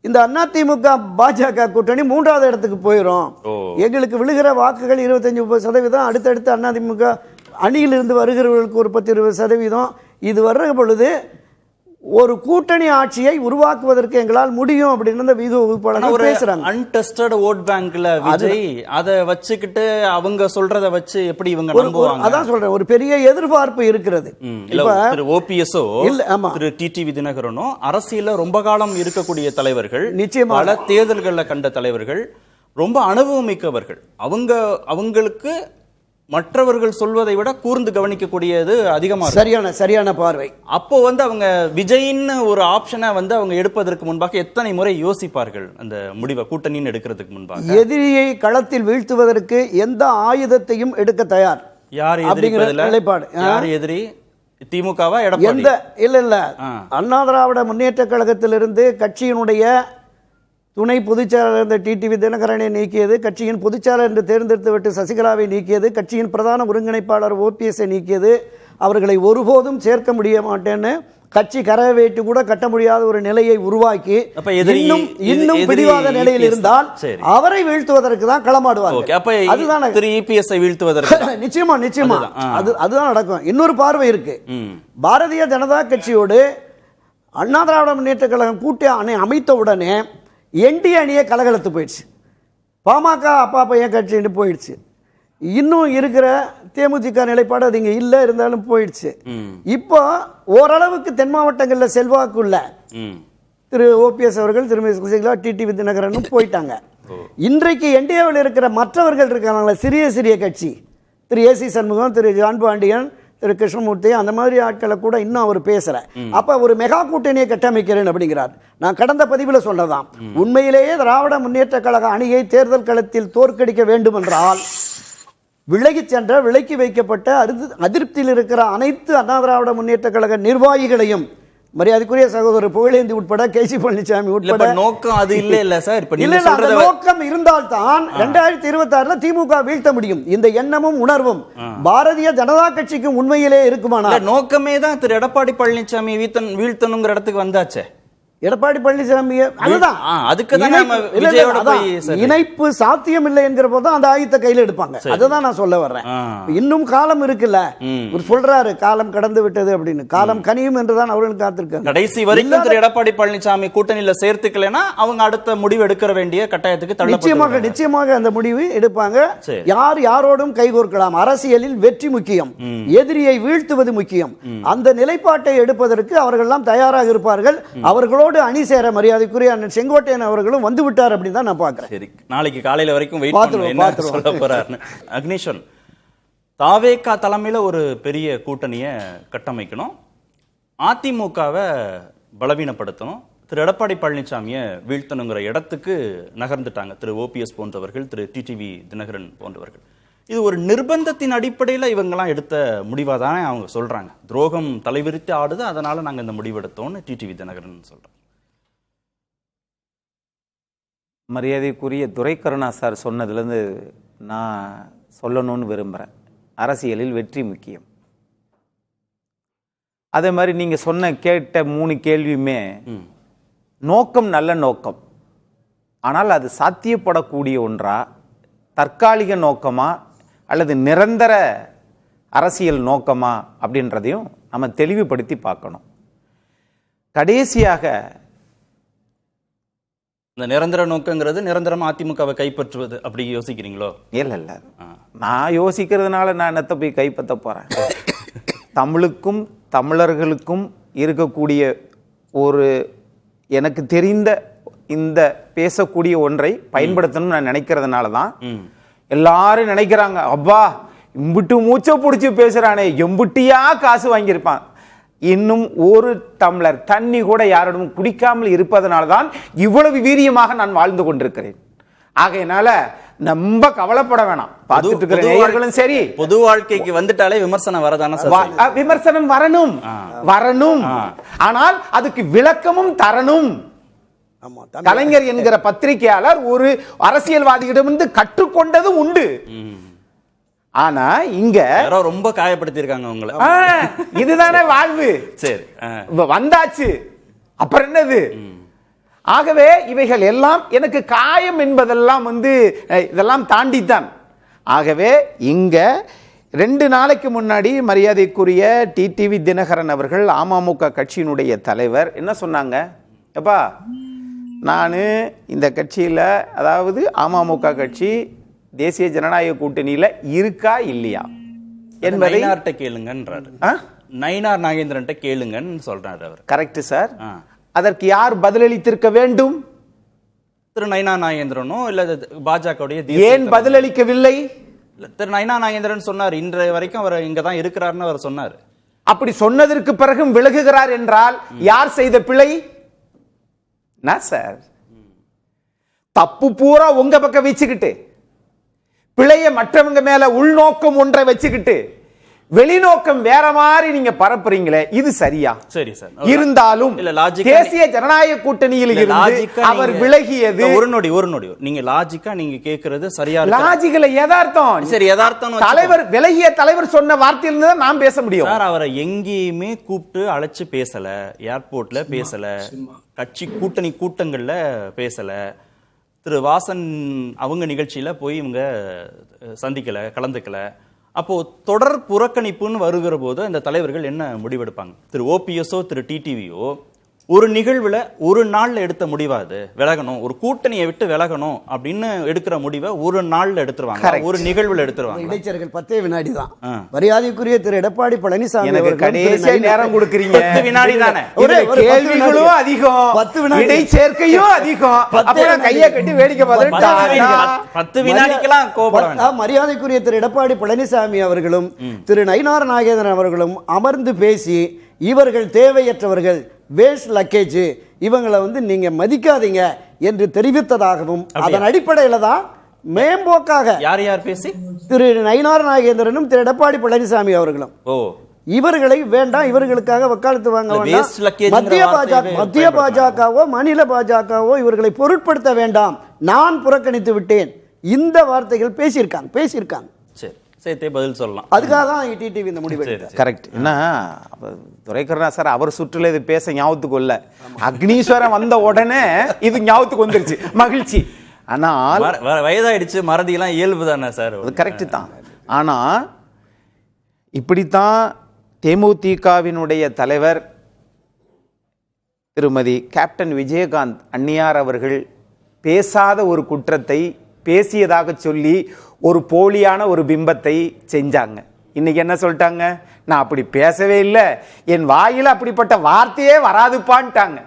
S6: இந்த அதிமுக பாஜக கூட்டணி 3வது இடத்துக்கு போயிடும். எங்களுக்கு விழுகிற வாக்குகள் 25-30%, அடுத்தடுத்து அதிமுக அணியிலிருந்து வருகிறவர்களுக்கு ஒரு 10-20%. இது வர்ற பொழுது ஒரு கூட்டணி ஆட்சியை உருவாக்குவதற்கு எங்களால் முடியும் அப்படின்னு அந்த வியூக வகுப்பாளர்கள் பேசுறாங்க.
S3: அன்டெஸ்டட் ஓட் பேங்க்ல விஜய் அதை வச்சுக்கிட்டு அவங்க சொல்றத வச்சு எப்படி இவங்க நம்புவாங்க?
S6: அதான் சொல்றேன், ஒரு பெரிய எதிர்பார்ப்பு இருக்கிறது.
S3: திரு ஓபிஎஸ்ஓ திரு டிடிவி தினகரனும் அரசியல ரொம்ப காலம் இருக்கக்கூடிய தலைவர்கள்,
S6: நிச்சயமா
S3: பல தேர்தல்கள்ல கண்ட தலைவர்கள், ரொம்ப அனுபவம் மிக்கவர்கள். அவங்களுக்கு மற்றவர்கள் சொல்வதை விட கூர்ந்து கவனிக்கக்கூடியது அதிகமாக
S6: சரியான பார்வை.
S3: அப்போ அவங்க விஜயின்னு ஒரு ஆப்ஷனை அவங்க எடுப்பதற்கு முன்பாக எத்தனை முறை யோசிப்பார்கள் அந்த முடிவை கூட்டணின்னு எடுக்கிறதுக்கு முன்பாக?
S6: எதிரியை களத்தில் வீழ்த்துவதற்கு எந்த ஆயுதத்தையும் எடுக்க தயார்.
S3: யார்
S6: நிலைப்பாடு?
S3: யார் எதிரி? திமுகவா எடப்பாடி?
S6: எந்த இல்ல அண்ணா திராவிட முன்னேற்ற கழகத்திலிருந்து கட்சியினுடைய துணை பொதுச்செயலாளர் இருந்த டிடிவி தினகரனை நீக்கியது, கட்சியின் பொதுச்செயலாளர் என்று தேர்ந்தெடுத்து விட்டு சசிகலாவை நீக்கியது, கட்சியின் பிரதான ஒருங்கிணைப்பாளர் ஓபிஎஸ்ஐ நீக்கியது, அவர்களை ஒருபோதும் சேர்க்க முடிய மாட்டேன்னு கட்சி கரவேட்டு கூட கட்ட முடியாத ஒரு நிலையை உருவாக்கி இன்னும் பிடிவாத நிலையில் இருந்தால் அவரை வீழ்த்துவதற்கு தான் களமாடுவாங்க. அதுதான் நிச்சயமா அதுதான் நடக்கும். இன்னொரு பார்வை இருக்கு. பாரதிய ஜனதா கட்சியோடு அண்ணா திராவிட முன்னேற்ற கழகம் கூட்டணி அணை அமைத்த உடனே என்டி அணியே கலகலத்து போயிடுச்சு. பாமக அப்பா பையன் கட்சி போயிடுச்சு. இன்னும் இருக்கிற தேமுதிக நிலைப்பாடு அது இங்க இல்ல இருந்தாலும் போயிடுச்சு. இப்போ ஓரளவுக்கு தென் மாவட்டங்களில் செல்வாக்குள்ள திரு ஓபிஎஸ் அவர்கள், திருமதி சசிகலா, டிடிவி தினகரனும் போயிட்டாங்க. இன்றைக்கு என்டிஏவில் இருக்கிற மற்றவர்கள் இருக்காங்களா, சிறிய கட்சி, திரு ஏசி சண்முகம், திரு ஜான் பாண்டியன், திரு கிருஷ்ணமூர்த்தி, அந்த மாதிரி ஆட்களை கூட இன்னும் அவர் பேசல. அப்ப ஒரு மெகா கூட்டணியை கட்டமைக்கிறேன் அப்படிங்கிறார். நான் கடந்த பதிவில் சொன்னதான், உண்மையிலேயே திராவிட முன்னேற்ற கழக அணியை தேர்தல் களத்தில் தோற்கடிக்க வேண்டும் என்றால் விலக்கி வைக்கப்பட்ட அதிருப்தியில் இருக்கிற அனைத்து அண்ணா திராவிட முன்னேற்ற கழக நிர்வாகிகளையும், மரியாதைக்குரிய சகோதரர் புகழேந்தி உட்பட, கேசி பழனிசாமி உட்பட,
S3: நோக்கம் அது இல்ல சார்.
S6: நோக்கம் இருந்தால்தான் 2026 திமுக வீழ்த்த முடியும். இந்த எண்ணமும் உணர்வும் பாரதிய ஜனதா கட்சிக்கும் உண்மையிலே இருக்குமானால்,
S3: நோக்கமே தான் திரு எடப்பாடி பழனிசாமி வீழ்த்தணுங்கிற இடத்துக்கு வந்தாச்சே.
S6: எடப்பாடி பழனிசாமி இணைப்பு சாத்தியம் இல்லை என்கிற போது அந்த ஆயுதத்தை கையில் எடுப்பாங்க. அதுதான் நான் சொல்ல வர்றேன். இன்னும் காலம் இருக்குல்ல, சொல்றாரு காலம் கடந்து விட்டது அப்படின்னு. காலம் கனியும் என்றுதான் அவர்கள் காத்திருக்காங்க.
S3: கடைசி வரைக்கும் திரு எடப்பாடி பழனிசாமி கூட்டணியில சேர்த்துக்கலனா அவங்க அடுத்த முடிவு எடுக்க வேண்டிய கட்டாயத்துக்கு
S6: நிச்சயமாக அந்த முடிவு எடுப்பாங்க. யார் யாரோடும் கைகோர்க்கலாம். அரசியலில் வெற்றி முக்கியம், எதிரியை வீழ்த்துவது முக்கியம். அந்த நிலைப்பாட்டை எடுப்பதற்கு அவர்கள் எல்லாம் தயாராக இருப்பார்கள். அவர்களோடு அணி சேர மரியாதைக்குரிய அண்ணன் செங்கோட்டையன் அவர்களும் வந்து விட்டார் அப்படின்னு தான் நான் பார்க்கிறேன்.
S3: சரி, நாளைக்கு காலையில வரைக்கும் வெயிட் பண்ணுவோம் என்ன சொல்ல போறாரு. அக்னீஷன், தாவேகா தலைமையில ஒரு பெரிய கூட்டணியை கட்டமைக்கணும், அதிமுகவை பலவீனப்படுத்தணும், திரு எடப்பாடி பழனிசாமியை வீழ்த்தணுங்கிற இடத்துக்கு நகர்ந்துட்டாங்க திரு ஓபிஎஸ் போன்றவர்கள், திரு டிடிவி தினகரன் போன்றவர்கள். இது ஒரு நிர்பந்தத்தின் அடிப்படையில் இவங்கெல்லாம் எடுத்த முடிவாக தானே அவங்க சொல்றாங்க. துரோகம் தலைவிரித்து ஆடுது, அதனால நாங்கள் இந்த முடிவெடுத்தோம்னு டிடிவி தினகரன் சொல்றோம்.
S7: மரியாதைக்குரிய துரைக்கருணா சார் சொன்னதுலேருந்து நான் சொல்லணும்னு விரும்புகிறேன். அரசியலில் வெற்றி முக்கியம். அதே மாதிரி நீங்கள் கேட்ட 3 கேள்வியுமே நோக்கம் நல்ல நோக்கம், ஆனால் அது சாத்தியப்படக்கூடிய ஒன்றா, தற்காலிக நோக்கமா அல்லது நிரந்தர அரசியல் நோக்கமா அப்படின்றதையும் நம்ம தெளிவுபடுத்தி பார்க்கணும். கடைசியாக
S3: இந்த நிரந்தர நோக்கங்கிறது நிரந்தரமா அதிமுகவை கைப்பற்றுவது அப்படி யோசிக்கிறீங்களோ?
S7: இல்ல, நான் யோசிக்கிறதுனால நான் என்னத்தை போய் கைப்பற்ற போறேன்? தமிழுக்கும் தமிழர்களுக்கும் இருக்கக்கூடிய ஒரு எனக்கு தெரிந்த இந்த பேசக்கூடிய ஒன்றை பயன்படுத்தணும்னு நான் நினைக்கிறதுனால தான் எல்லாரும் நினைக்கிறாங்க, அப்பா இம்புட்டு மூச்சை பிடிச்சி பேசுறானே, எம்புட்டியா காசு வாங்கியிருப்பான். இன்னும் ஒரு டம்ளர் தண்ணி கூட யாரிடம் குடிக்காமல் இருப்பதனால தான் இவ்வளவு வீரியமாக நான் வாழ்ந்து கொண்டிருக்கிறேன். ஆகையினால ரொம்ப கவலைப்பட வேணாம். பார்த்துட்டு இருக்கிற நேயர்களும் சரி,
S3: பொது வாழ்க்கைக்கு வந்துட்டாலே விமர்சனம் வரதான?
S7: விமர்சனம் வரணும், ஆனால் அதுக்கு விளக்கமும் தரணும். கலைஞர் என்கிற பத்திரிகையாளர் ஒரு அரசியல்வாதியிடமிருந்து கற்றுக்கொண்டது உண்டு. ஆனா இங்க
S3: ரொம்ப காயப்படுத்தி இருக்காங்க உங்களை.
S7: இதுதானே வாழ்வு.
S3: சரி,
S7: வந்தாச்சு, அப்புறம் என்னது? ஆகவே இவைகள் எல்லாம் எனக்கு காயம் என்பதெல்லாம் இதெல்லாம் தாண்டித்தான். ஆகவே இங்க 2 நாளைக்கு முன்னாடி மரியாதைக்குரிய டிடிவி தினகரன் அவர்கள் அமமுக கட்சியினுடைய தலைவர் என்ன சொன்னாங்க? எப்பா, நான் இந்த கட்சியில், அதாவது அமமுக கட்சி தேசிய ஜனநாயக கூட்டணியில் இருக்கா இல்லையா என்பதை
S3: கேளுங்கன்றாரு. நயினார் நாகேந்திரன் கேளுங்கன்னு சொல்றாரு அவர்.
S7: Correct sir. அதற்கு யார் பதிலளித்திருக்க வேண்டும்?
S3: திரு நயினார் நாகேந்திரனோ இல்ல பாஜகவுடைய
S7: ஏன் பதிலளிக்கவில்லை?
S3: திரு நயினார் நாகேந்திரன் சொன்னார், இன்றைய வரைக்கும் அவர் இங்கதான் இருக்கிறாருன்னு அவர் சொன்னார்.
S7: அப்படி சொன்னதற்கு பிறகும் விலகுகிறார் என்றால் யார் செய்த பிழை? சார், தப்பு பூரா உங்க பக்கம் வச்சுக்கிட்டு, பிழைய மற்றவங்க மேல உள்நோக்கம் ஒன்றை வச்சுக்கிட்டு வெளிநோக்கம் வேற மாதிரி நீங்க பரப்புறீங்களே, இது சரியா?
S3: சரி சார்.
S7: இருந்தாலும் தேசிய ஜனநாயக கூட்டணியில் இருந்து அவர் விலகியது.
S3: ஒரு நொடி நீங்க லாஜிக்கா நீங்க கேக்குறது சரியா?
S7: லாஜிக்கல யதார்த்தம்.
S3: சரி, யதார்த்தம்.
S7: தலைவர் விலகிய தலைவர் சொன்ன வார்த்தையிலிருந்து தான் நாம் பேச முடியும்
S3: சார். அவரை எங்கேயுமே கூப்பிட்டு அழைச்சு பேசல, ஏர்போர்ட்ல பேசல, கட்சி கூட்டணி கூட்டங்கள்ல பேசல, திரு வாசன் அவங்க நிகழ்ச்சியில போய் இவங்க சந்திக்கல, கலந்துக்கல. அப்போ தொடர் புறக்கணிப்புன்னு வருகிற போது இந்த தலைவர்கள் என்ன முடிவெடுப்பாங்க? திரு ஓபிஎஸ்ஓ திரு டிடிவியோ ஒரு நிகழ்வுல ஒரு நாள்ல எடுத்த முடிவாது விலகணும், ஒரு கூட்டணியை விட்டு விலகணும் அப்படின்னு எடுக்கிற முடிவை ஒரு நாள்ல எடுத்துருவாங்க, ஒரு நிகழ்வுல எடுத்துருவாங்க.
S6: இடைச்சர்கள் 10 வினாடி தான். மரியாதைக்குரிய திரு எடப்பாடி பழனிசாமி
S7: கடைசியா நேரம் கொடுக்குறீங்க.
S3: 10 வினாடி தானே.
S7: கேள்விகளும் அதிகம்,
S6: 10 வினாடி
S7: இடைச்சேர்க்கையும் அதிகம். அப்புறம் கையை கட்டி வேடிக்கை பார்த்து
S3: 10 வினாடிக்கெல்லாம் கோபப்பட.
S6: மரியாதைக்குரிய திரு எடப்பாடி பழனிசாமி அவர்களும் திரு நயினார் நாகேந்திரன் அவர்களும் அமர்ந்து பேசி, இவர்கள் தேவையற்றவர்கள், வேஸ்ட் லக்கேஜ், இவங்களை நீங்க மதிக்காதீங்க என்று தெரிவித்ததாகவும், அதன் அடிப்படையில தான் மேம்போக்காக
S3: யார் யார் பேசி
S6: திரு நயினார் நாகேந்திரனும் திரு எடப்பாடி பழனிசாமி அவர்களும் இவர்களை வேண்டாம், இவர்களுக்காக வக்காலத்து வாங்க வேண்டாம், மத்திய பாஜகவோ மாநில பாஜகவோ இவர்களை பொருட்படுத்த வேண்டாம், நான் புறக்கணித்து விட்டேன், இந்த வார்த்தைகள் பேசியிருக்காங்க.
S3: சேர்த்தே பதில் சொல்லலாம்.
S6: அதுக்காக தான் டிடிவி இந்த முடிவு.
S7: கரெக்ட். என்ன துரைக்கருணா சார் அவர் சுற்றுல இது பேச ஞாபகத்துக்கு இல்ல, அக்னீஸ்வரன் வந்த உடனே இது ஞாபகத்துக்கு வந்துருச்சு, மகிழ்ச்சி. ஆனால்
S3: வயதாயிடுச்சு, மறதி எல்லாம் இயல்பு தானே சார்.
S7: அது கரெக்ட் தான். ஆனா இப்படித்தான் தேமுதிகவினுடைய தலைவர் திருமதி கேப்டன் விஜயகாந்த் அன்னியார் அவர்கள் பேசாத ஒரு குற்றத்தை பேசியதாக சொல்லி ஒரு போலியான ஒரு பிம்பத்தை செஞ்சாங்க. இன்னைக்கு என்ன சொல்லிட்டாங்க? நான் அப்படி பேசவே இல்லை, என் வாயில அப்படிப்பட்ட வார்த்தையே வராதுப்பான்ட்டாங்க.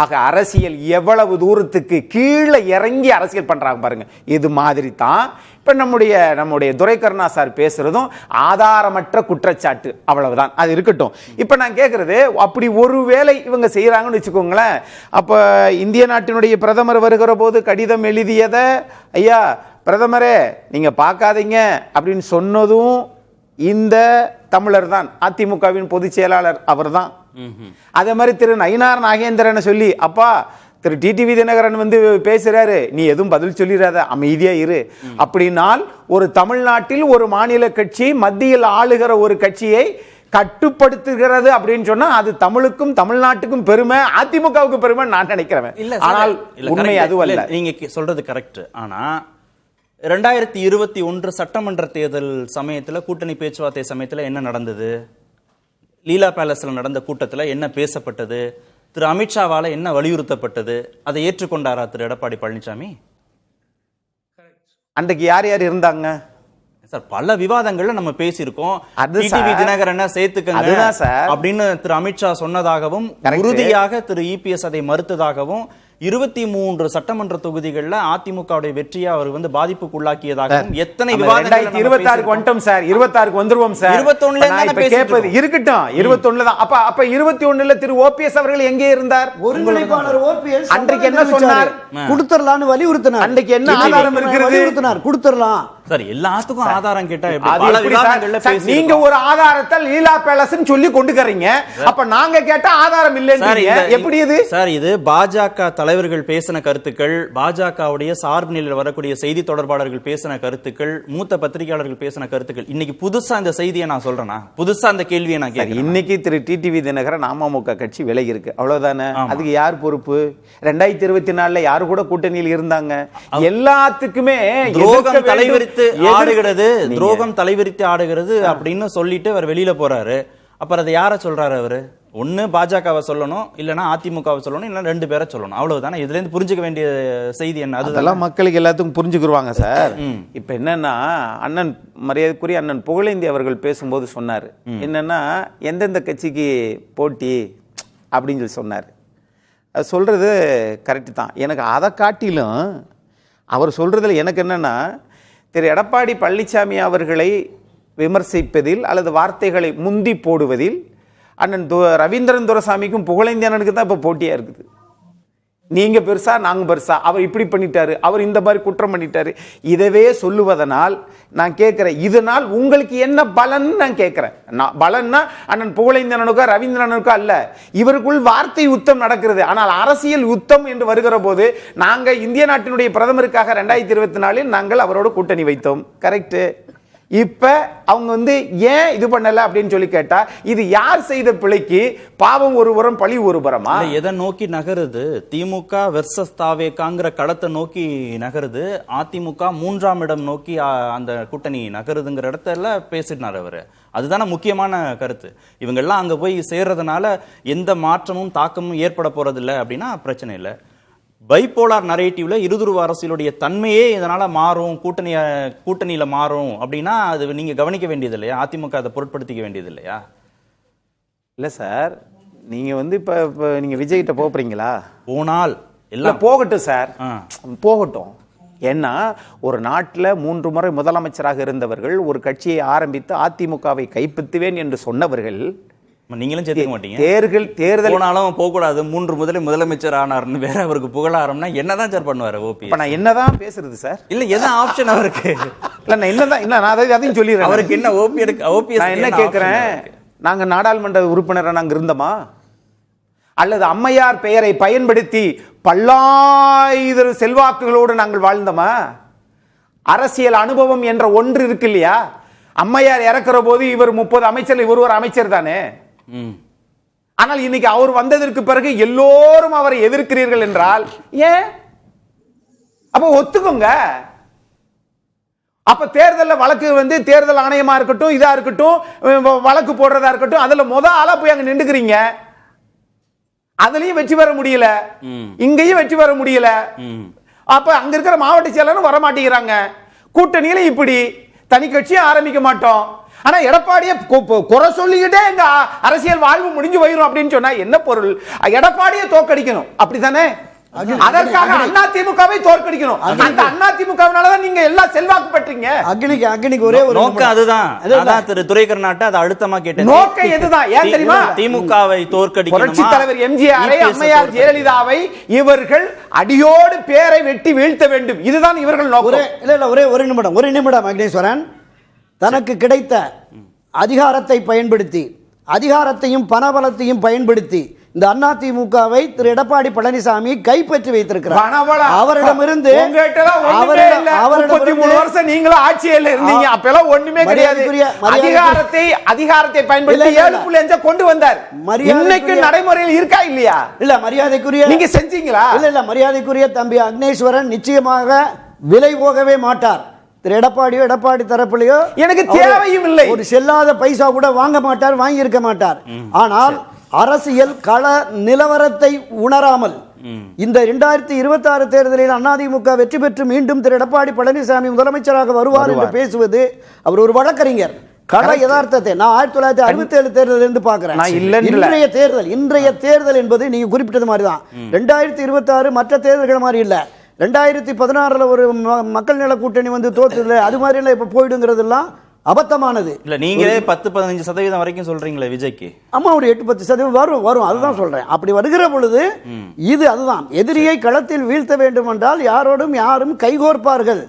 S7: ஆக அரசியல் எவ்வளவு தூரத்துக்கு கீழே இறங்கி அரசியல் பண்றாங்க பாருங்க. இது மாதிரி தான் இப்ப நம்முடைய துரைக்கருணா சார் பேசுறதும் ஆதாரமற்ற குற்றச்சாட்டு, அவ்வளவுதான். அது இருக்கட்டும். இப்ப நான் கேட்கறது, அப்படி ஒருவேளை இவங்க செய்யறாங்கன்னு வச்சுக்கோங்களேன், அப்ப இந்திய நாட்டினுடைய பிரதமர் வருகிற போது கடிதம் எழுதியத, ஐயா பிரதமரே நீங்க பார்க்காதீங்க அப்படின்னு சொன்னதும் இந்த தமிழர் தான், அதிமுகவின் பொதுச் செயலாளர் அவர் தான். அதே மாதிரி திரு நயினார் நாகேந்திரன் சொல்லி, அப்பா திரு டிடிவி தினகரன் பேசுறாரு, நீ எதுவும் பதில் சொல்லிடாத, அமைதியா இரு அப்படின்னால், ஒரு தமிழ்நாட்டில் ஒரு மாநில கட்சி மத்தியில் ஆளுகிற ஒரு கட்சியை கட்டுப்படுத்துகிறது அப்படின்னு சொன்னா அது தமிழுக்கும் தமிழ்நாட்டுக்கும் பெருமை, அதிமுகவுக்கு பெருமை நான் நினைக்கிறேன். ஆனால் உண்மை அதுவல்ல.
S3: நீங்க சொல்றது கரெக்ட். ஆனா 2021 சட்டமன்ற தேர்தல் சமயத்தில், கூட்டணி பேச்சுவார்த்தை சமயத்தில் என்ன நடந்தது? லீலா பேலஸ்ல நடந்த கூட்டத்தில் என்ன பேசப்பட்டது? திரு அமித்ஷாவால என்ன வலியுறுத்தப்பட்டது? அதை ஏற்றுக்கொண்டாரா திரு எடப்பாடி பழனிசாமி?
S7: அன்றைக்கு யார் யார் இருந்தாங்க
S3: சார்? பல விவாதங்கள்ல நம்ம பேசியிருக்கோம். டிடிவி தினகரனை சேர்த்துக்கங்க அப்படின்னு திரு அமித்ஷா சொன்னதாகவும், உறுதியாக திரு இபிஎஸ் அதை மறுத்ததாகவும், 23 சட்டமன்ற தொகுதிகளில் அதிமுகவுடைய வெற்றியை அவர் பாதிப்புக்குள்ளாக்கியதாகவும் எத்தனை விவாதங்கள்
S7: 26க்கு வந்துட்டோம் சார். 26க்கு வந்துருவோம் சார்.
S3: 21ல
S7: கேட்பது இருக்கட்டும். 21ல தான். அப்ப 21ல திரு ஓபிஎஸ் அவர்கள் எங்கே இருந்தார்?
S6: ஒருங்கிணைப்பாளர் ஓபிஎஸ்
S7: அன்றைக்கு என்ன சொன்னார்?
S6: கொடுத்துறலாம்னு வலியுறுத்தினார்.
S7: அன்றைக்கு என்ன ஆதாரம் இருக்கிறது?
S6: கொடுத்துறலாம்
S3: சார். எல்லாத்துக்கும் ஆதாரம் கேட்டா
S7: நீங்க ஒரு ஆதாரத்தை லீலா பேலஸ் சொல்லி கொண்டுக்கறீங்க, அப்ப நாங்க கேட்ட ஆதாரம் இல்லைன்னு எப்படி இது?
S3: சார், இது பாஜக தலைவர்கள் பேசின கருத்துக்கள், பாஜகவுடைய சார்பு நிலையில் வரக்கூடிய செய்தி தொடர்பாளர்கள் பேசின கருத்துக்கள், மூத்த பத்திரிகையாளர்கள் பேசின கருத்துக்கள், இன்னைக்கு புதுசா இந்த செய்தியை நான் சொல்றேனா, புதுசா அந்த கேள்வியை நான் கேட்கிறேன்.
S7: இன்னைக்கு திரு டிடிவி தினகரன் அமமுக கட்சி விலகி இருக்கு, அவ்வளவுதானே. அதுக்கு யார் பொறுப்பு? 2024 யாரு கூட கூட்டணியில் இருந்தாங்க? எல்லாத்துக்குமே
S3: துரோகம் தலைவிரித்து ஆடுகிறது, துரோகம் தலைவிரித்து ஆடுகிறது அப்படின்னு சொல்லிட்டு அவர் வெளியில போறாரு. அப்புறம் அதை யார சொல்றாரு அவரு? ஒண்ணு பாஜகவை சொல்லணும், இல்லைன்னா அதிமுகவை சொல்லணும், இல்லைன்னா 2 பேரை சொல்லணும், அவ்வளவுதானே. இதுல இருந்து புரிஞ்சுக்க வேண்டிய செய்தி என்ன?
S7: அதெல்லாம் மக்களுக்கு எல்லாத்துக்கும் புரிஞ்சுக்குருவாங்க சார். இப்ப என்னன்னா, அண்ணன் மரியாதைக்குரிய அண்ணன் புகழேந்தி அவர்கள் பேசும்போது சொன்னாரு என்னன்னா, எந்தெந்த கட்சிக்கு போட்டி அப்படின்னு சொல்லி சொன்னார். அது சொல்றது கரெக்டு தான். எனக்கு அதை காட்டிலும் அவர் சொல்றதுல எனக்கு என்னன்னா, திரு எடப்பாடி பழனிசாமி அவர்களை விமர்சிப்பதில் அல்லது வார்த்தைகளை முந்தி போடுவதில் அண்ணன் ரவீந்திரன் துரைசாமிக்கும் புகழேந்தி அண்ணனுக்கு தான் இப்போ போட்டியா இருக்குது. நீங்க பெருசா நாங்க பெருசா, அவர் இப்படி பண்ணிட்டாரு, அவர் இந்த மாதிரி குற்றம் பண்ணிட்டாரு, இதவே சொல்லுவதனால் நான் கேட்கிறேன், இதனால் உங்களுக்கு என்ன பலன் நான் கேட்கிறேன். பலன்னா அண்ணன் புகழேந்தி அண்ணனுக்கோ ரவீந்திரன் அண்ணனுக்கோ அல்ல, இவருக்குள் வார்த்தை யுத்தம் நடக்கிறது. ஆனால் அரசியல் யுத்தம் என்று வருகிற போது நாங்க இந்திய நாட்டினுடைய பிரதமருக்காக 2024 நாங்கள் அவரோடு கூட்டணி வைத்தோம், கரெக்ட். இப்ப அவங்க ஏன் இது பண்ணல அப்படின்னு சொல்லி கேட்டா, இது யார் செய்த பிழைக்கு பாவம் ஒருபுறம் பழி ஒருபுறமா?
S3: எதை நோக்கி நகருது? திமுக வெர்சஸ் தாவேகாங்கிற களத்தை நோக்கி நகருது. அதிமுக 3ஆம் இடம் நோக்கி அந்த கூட்டணி நகருதுங்கிற இடத்துல பேசினார் அவரு. அதுதானே முக்கியமான கருத்து. இவங்க எல்லாம் அங்க போய் சேர்றதுனால எந்த மாற்றமும் தாக்கமும் ஏற்பட போறதில்லை அப்படின்னா பிரச்சனை இல்லை. பைபோலார் நரேட்டிவ்ல இருதுருவ அரசியலுடைய தன்மையே இதனால மாறும், கூட்டணியில மாறும் அப்படின்னா அது நீங்க கவனிக்க வேண்டியது இல்லையா? அதிமுக அதை பொருட்படுத்திக்க வேண்டியது இல்லையா?
S7: இல்ல சார், நீங்க இப்ப நீங்க விஜய் கிட்ட போறீங்களா?
S3: போனால் எல்லாம்
S7: போகட்டும் சார், போகட்டும். ஏன்னா ஒரு நாட்டில் 3 முறை முதலமைச்சராக இருந்தவர்கள், ஒரு கட்சியை ஆரம்பித்து அதிமுகவை கைப்பற்றுவேன் என்று சொன்னவர்கள்,
S3: நீங்களும் சேர்த்துக்க மாட்டீங்க.
S7: தேர்தல்
S3: போனாலும் போக கூடாது, 3 முதலே முதலமைச்சர் ஆனார்னு வேற அவருக்கு புகழாரம்னா என்னதான் சார் பண்ணுவாரு ஓபி?
S7: நான் என்னதான் பேசுறது சார்?
S3: இல்ல எதான் ஆப்ஷன் அவருக்கு?
S7: இல்ல நான் என்னதான் நான் அதையும் சொல்லிடுறேன்.
S3: அவருக்கு என்ன ஓபி?
S7: நான் என்ன கேட்கிறேன், நாங்க நாடாளுமன்ற உறுப்பினராக நாங்க இருந்தோமா? அல்லது அம்மையார் பெயரை பயன்படுத்தி பல்லாயிரம் செல்வாக்குகளோடு நாங்கள் வாழ்ந்தோமா? அரசியல் அனுபவம் என்ற ஒன்று இருக்கு இல்லையா? அம்மையார் இறக்குற போது இவர் 30 அமைச்சர், இவர் ஒரு அமைச்சர் தானே. ஆனால் இன்னைக்கு அவர் வந்ததற்கு பிறகு எல்லோரும் அவரை எதிர்க்கிறீர்கள் என்றால் ஏன்? அப்ப ஒத்துக்குங்க. அப்ப தேர்தல் வழக்கு தேர்தல் ஆணையமா இருக்கட்டும், இதா இருக்கட்டும், வழக்கு போடுறதா இருக்கட்டும், அதுல ஆளா போய் அங்க நின்றுக்கிறீங்க. அதுலயும் வெற்றி பெற முடியல, இங்கேயும் வெற்றி பெற முடியல. அப்ப அங்க இருக்கிற மாவட்ட செயலரும் வர மாட்டேங்கிறாங்க. கூட்டணியில இப்படி தனி கட்சியும் ஆரம்பிக்க மாட்டோம். ஆனா எடப்பாடியை குறை சொல்லிக்கிட்டே எங்க அரசியல் வாழ்வு முடிஞ்சு போயிரும் அப்படின்னு சொன்னா என்ன பொருள்? எடப்பாடியை தோற்கடிக்கணும், அப்படித்தானே? அதற்காக அதிமுகவை தோற்கடிக்கணும். அந்த அதிமுகவினாலதான் நீங்க எல்லாம் செல்வாக்கு பெற்றீங்க.
S6: அக்னிக்கு ஒரே ஒரு
S3: நோக்கம் அதுதான். அதான் திரு துரைக்கண்ணாட்ட அதை அழுத்தமா கேட்டேன்.
S7: நோக்கம் எதுதான்? ஏன் தெரியுமா?
S3: திமுகவை தோற்கடிக்கணும்.
S7: புரட்சி தலைவர் எம்ஜிஆரை, அம்மையார் ஜெயலலிதாவை இவர்கள் அடியோடு பேரை வெட்டி வீழ்த்த வேண்டும். இதுதான் இவர்கள் நோக்கம்.
S6: இல்ல ஒரு நிமிடம் அக்னேஸ்வரன். தனக்கு கிடைத்த அதிகாரத்தை பயன்படுத்தி, அதிகாரத்தையும் பணபலத்தையும் பயன்படுத்தி இந்த அதிமுகவை திரு எடப்பாடி பழனிசாமி கைப்பற்றி வைத்திருக்கிறார். அவரிடமிருந்து
S7: 33 வருஷம் நீங்களும் ஆட்சியில் இருந்தீங்க, அப்பெல்லாம் ஒண்ணுமே கிடையாது. அதிகாரத்தை பயன்படுத்தி 7.5 கொண்டு வந்தார். இன்னைக்கு நடைமுறையில் இருக்கா இல்லையா?
S6: இல்ல மரியாதைக்குரிய
S7: நீங்க செஞ்சீங்களா?
S6: இல்ல மரியாதைக்குரிய தம்பி அக்னேஸ்வரன் நிச்சயமாக விலை போகவே மாட்டார். திரு எடப்பாடி தரப்புலையோ
S7: எனக்கு தேவையும் இல்லை.
S6: ஒரு செல்லாத பைசா கூட வாங்க மாட்டார், வாங்கி இருக்க மாட்டார். ஆனால் அரசியல் கள நிலவரத்தை உணராமல் இந்த 2026 தேர்தலில் அதிமுக வெற்றி பெற்று மீண்டும் திரு எடப்பாடி பழனிசாமி முதலமைச்சராக வருவார் என்று பேசுவது, அவர் ஒரு வழக்கறிஞர், கள யதார்த்தத்தை நான் 1967 தேர்தலில் இருந்து பார்க்கிறேன். இன்றைய தேர்தல் என்பது நீங்க குறிப்பிட்டது மாதிரி தான். 2026 மற்ற தேர்தல்கள் மாதிரி இல்ல. 2016 ஒரு மக்கள் நல கூட்டணி தோத்துல அது மாதிரி எல்லாம் இப்ப போயிடுங்கிறது எல்லாம் அபத்தமானது.
S3: இல்ல நீங்களே 10-15% வரைக்கும் சொல்றீங்களே விஜய்க்கு.
S6: ஆமா, ஒரு 8-10% வரும். அதுதான் சொல்றேன். அப்படி வருகிற பொழுது அதுதான் எதிரியை களத்தில் வீழ்த்த வேண்டும் என்றால் யாரோடும் யாரும் கைகோர்ப்பார்கள்.